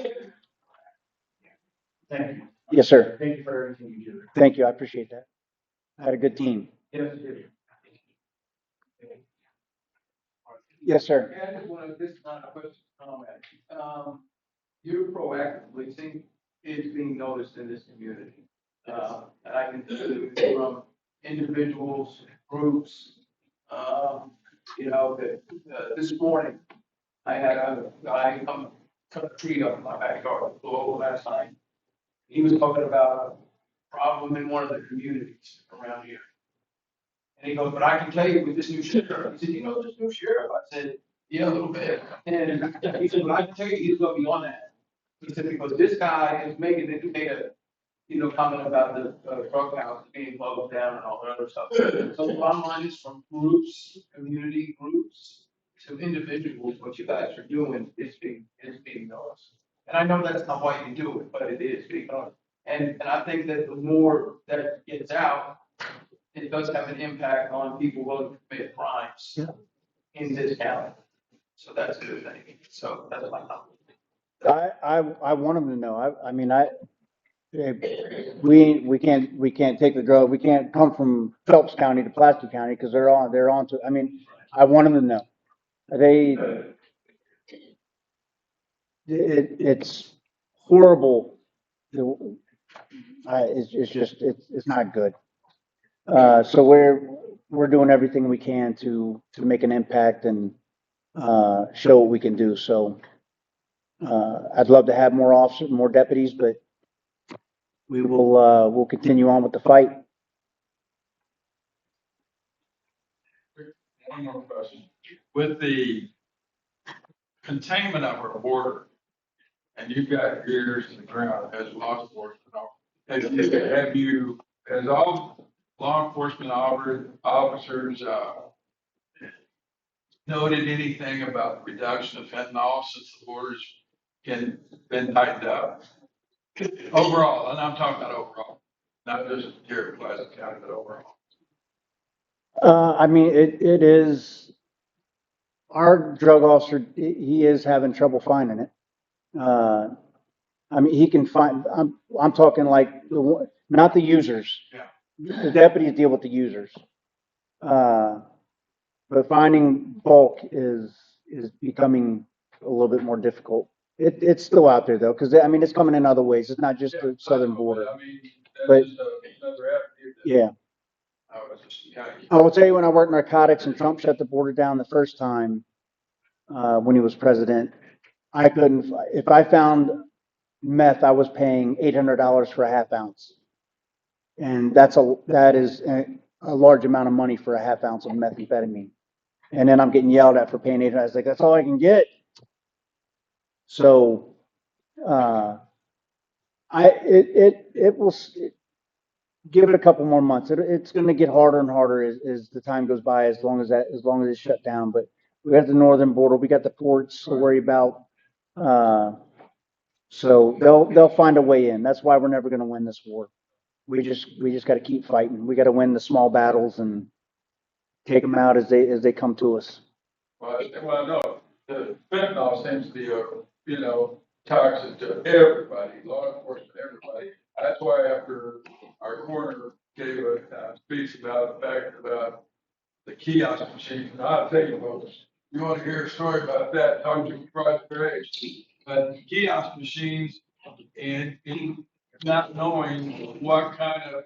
Thank you. Yes, sir. Thank you for everything you do. Thank you. I appreciate that. I had a good team. Yes, you do. Yes, sir. Yeah, I just wanted, this is not a question, comment. You're proactive policing is being noticed in this community. And I can tell you from individuals, groups, that, this morning, I had a guy come cut a tree up in my backyard, blew over last night. He was talking about a problem in one of the communities around here. And he goes, but I can tell you with this new sheriff. He said, you know this new sheriff? I said, yeah, a little bit. And he said, but I can tell you he's gonna be on that. He said, because this guy is made a comment about the drug house being closed down and all that other stuff. So the bottom line is from groups, community groups to individuals, what you guys are doing is being noticed. And I know that's not why you do it, but it is being noticed. And I think that the more that it gets out, it does have an impact on people willing to commit crimes in this county. So that's a good thing. So that's my comment. I want them to know. I mean, we can't take the drug. We can't come from Phelps County to Pulaski County because they're on to. I mean, I want them to know. It's horrible. It's not good. So we're doing everything we can to make an impact and show what we can do. So I'd love to have more officers, more deputies, but we'll continue on with the fight. One more question. With the containment of our border, and you've got ears to the ground as law enforcement, has all law enforcement officers noted anything about the reduction of fentanyl since the borders been tightened up? Overall, and I'm talking about overall, not just here at Pulaski County, but overall. I mean, it is, our drug officer, he is having trouble finding it. I mean, he can find, I'm talking like, not the users. Yeah. The deputies deal with the users. But finding bulk is becoming a little bit more difficult. It's still out there though, because I mean, it's coming in other ways. It's not just Yeah, the southern I know, border. I mean, But- that's just another avenue that Yeah. I was just kind of. I will tell you, when I worked narcotics and Trump shut the border down the first time, when he was president, I couldn't, if I found meth, I was paying $800 for a half ounce. And that is a large amount of money for a half ounce of methamphetamine. And then I'm getting yelled at for paying $800. I was like, that's all I can get. So, it will, give it a couple more months. It's going to get harder and harder as the time goes by, as long as it's shut down. But we got the northern border, we got the ports to worry about. So they'll find a way in. That's why we're never going to win this war. We just got to keep fighting. We got to win the small battles and take them out as they come to us. Well, no, the fentanyl seems to be toxic to everybody, law enforcement, everybody. That's why after our coroner gave a speech about the fact about the kiosk machines, and I'll tell you, folks, you want to hear a story about that, talk to Private Graves. But kiosk machines and not knowing what kind of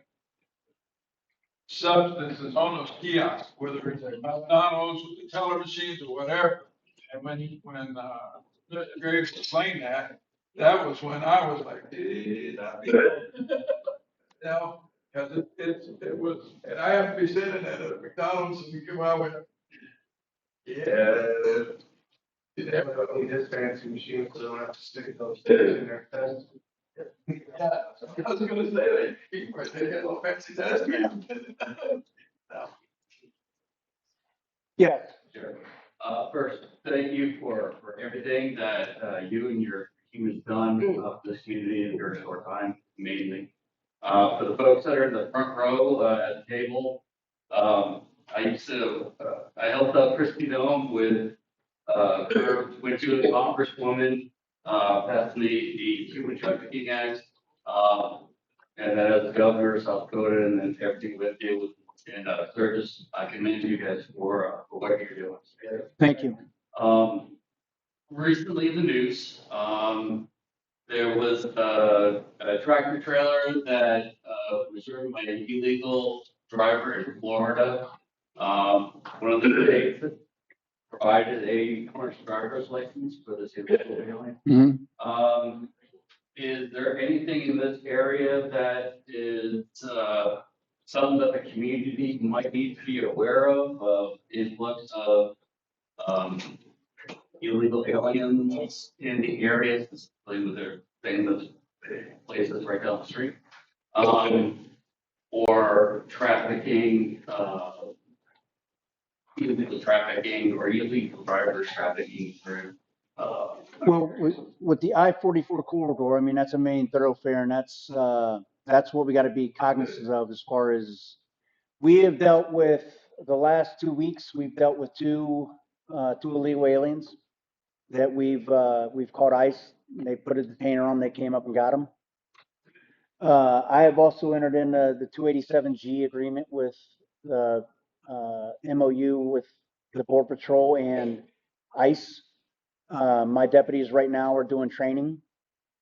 substances on those kiosks, whether it's a McDonald's with the teller machines or whatever. And when Mr. Graves explained that, that was when I was like, because it was, and I have to be sitting at a McDonald's and you come out with, yeah. They have his fancy machine, so they don't have to stick those things in their test. Yeah, I was gonna say that, they had a little fancy test. Yeah. Sure. First, thank you for everything that, you and your team has done for this community in a very short time. Amazing. For the folks that are in the front row, at the table, I helped out Christy Dome with, when she was Congresswoman, passing the Human Trafficking Act. And then as the governor of South Dakota, and then everything with you in Sturgis, I commend you guys for what you're doing. Thank you. Recently in the news, there was a tractor trailer that was driven by an illegal driver in Florida. One of the states that provided a commercial driver's license for this illegal alien. Mhm. Is there anything in this area that is something that the community might need to be aware of influx of illegal aliens in the area, specifically with their famous places right down the street? Or trafficking, illegal trafficking or illegal drivers trafficking through, Well, with the I-44 corridor, I mean, that's a main thoroughfare, and that's what we got to be cognizant of as far as we have dealt with. The last 2 weeks, we've dealt with two illegal aliens that we've caught ICE. They put a detainer on, they came up and got them. I have also entered in the 287G agreement with the MOU with the Border Patrol and ICE. My deputies right now are doing training,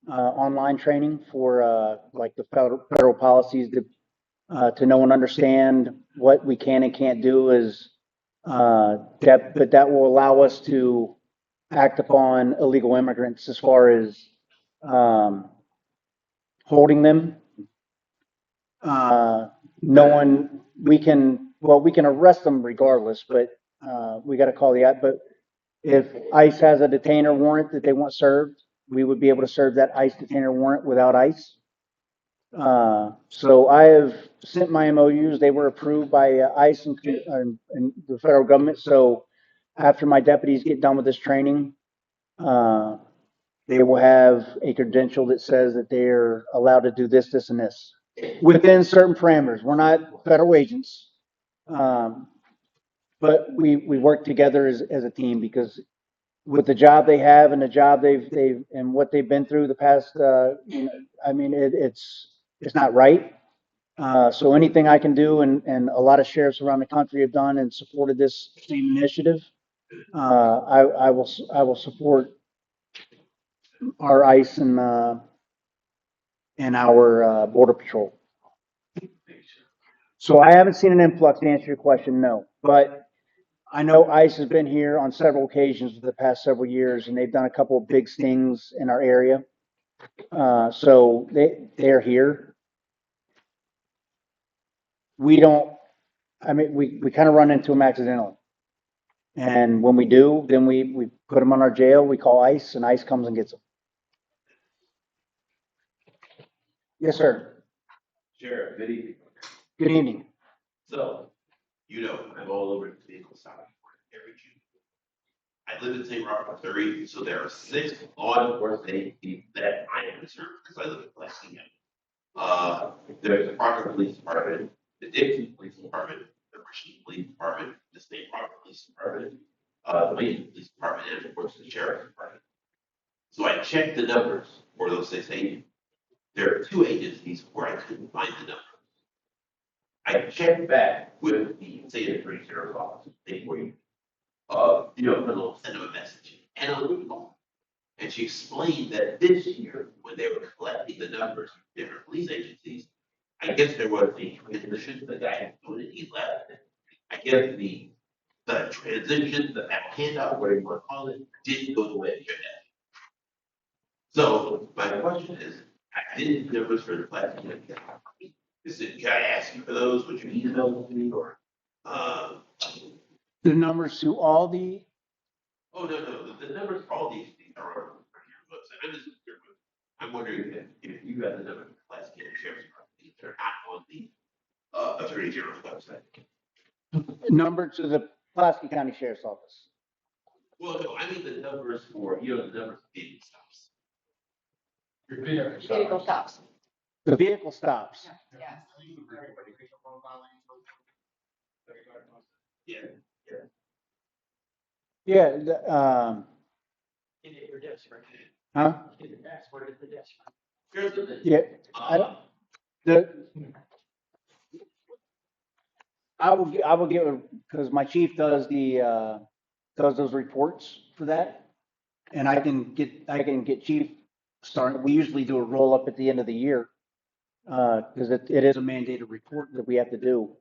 online training for like the federal policies to know and understand what we can and can't do is but that will allow us to act upon illegal immigrants as far as holding them. Knowing we can arrest them regardless, but we got to call but if ICE has a detainer warrant that they want served, we would be able to serve that ICE detainer warrant without ICE. So I have sent my MOUs. They were approved by ICE and the federal government. So after my deputies get done with this training, they will have a credential that says that they're allowed to do this, this, and this within certain parameters. We're not federal agents, but we work together as a team because with the job they have and the job they've and what they've been through the past, I mean, it's not right. So anything I can do, and a lot of sheriffs around the country have done and supported this same initiative, I will support our ICE and our border patrol. So I haven't seen an influx to answer your question, no. But I know ICE has been here on several occasions for the past several years, and they've done a couple of big stings in our area. So they're here. We don't, I mean, we kind of run into them accidentally. And when we do, then we put them on our jail, we call ICE, and ICE comes and gets them. Yes, sir. Sheriff, good evening. Good evening. So, you know, I'm all over the vehicle stop every June. I live in St. Robert, Missouri, so there are 6 law enforcement agencies that I am concerned because I live in Pulaski County. There's the Prugh Police Department, the Dixon Police Department, the Rashid Police Department, the State Robert Police Department, the Waynesville Police Department, and of course the Sheriff's Department. So I checked the numbers for those 6 agencies. There are 2 agencies where I couldn't find the number. I checked back with the state attorney sheriff's office, they were, send them a message and a Lube call. And she explained that this year, when they were collecting the numbers from different police agencies, I guess there was a transition, the guy who doing it, he left. I guess the transition, the handout, whatever you want to call it, didn't go the way it should have. So my question is, I didn't numbers for the plastic. Can I ask you for those? Would you email them to me or? The numbers to all the, Oh, no, the numbers for all these are on your website. I'm wondering if you got the number for Pulaski County Sheriff's Department, they're not on the Attorney General's website. number to the Pulaski County Sheriff's Office. Well, no, I mean the numbers for, the numbers of vehicle stops. Vehicle stops. The vehicle stops. Yeah. Yeah. Yeah, Your desk, right? huh? Get the password at the desk. Here's the thing. Yeah, I will get, because my chief does does those reports for that. And I can get chief started. We usually do a roll up at the end of the year. Because it is a mandated report that we have to do.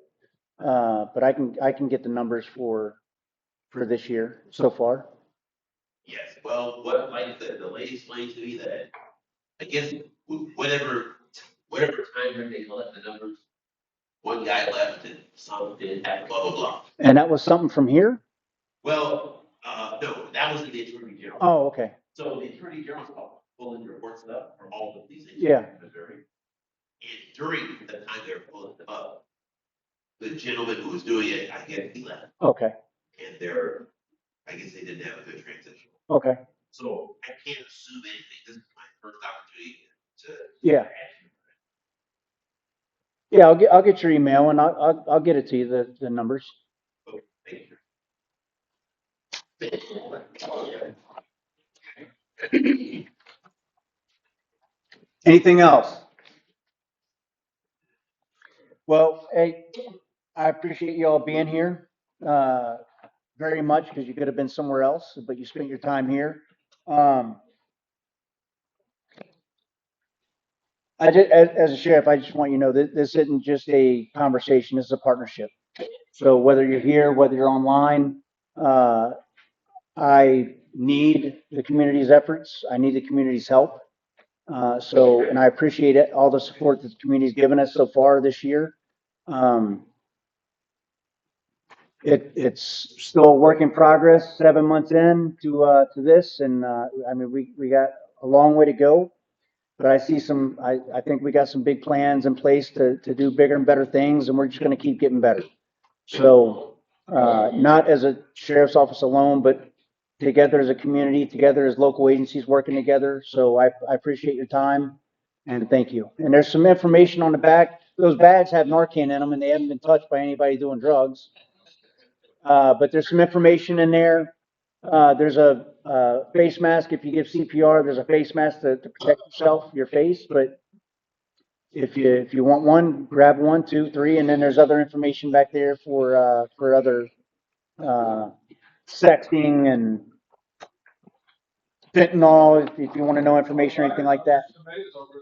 But I can get the numbers for this year so far. Yes, well, what, like I said, the lady explained to me that, I guess, whatever time frame they collect the numbers, one guy left and some didn't have blah, blah, blah. And that was something from here? Well, no, that was in the Attorney General. Oh, okay. So the Attorney General's pulling the reports up from all of these agencies Yeah. in Missouri. And during the time they were pulling them up, the gentleman who was doing it, I guess he left. Okay. And I guess they didn't have a good transition. Okay. So I can't assume anything. This is my first opportunity to. Yeah. Yeah, I'll get your email and I'll get it to you, the numbers. Okay, thank you. Anything else? Well, hey, I appreciate you all being here very much, because you could have been somewhere else, but you spent your time here. As a sheriff, I just want you to know that this isn't just a conversation, this is a partnership. So whether you're here, whether you're online, I need the community's efforts. I need the community's help. And I appreciate it, all the support that the community's given us so far this year. It's still a work in progress, 7 months in to this. And I mean, we got a long way to go. But I see I think we got some big plans in place to do bigger and better things, and we're just going to keep getting better. So, not as a sheriff's office alone, but together as a community, together as local agencies working together. So I appreciate your time and thank you. And there's some information on the back. Those bags have Narcan in them and they haven't been touched by anybody doing drugs. But there's some information in there. There's a face mask. If you give CPR, there's a face mask to protect yourself, your face. But if you want one, grab 1, 2, 3, and then there's other information back there for other sexting and fentanyl, if you want to know information or anything like that. Tomatoes over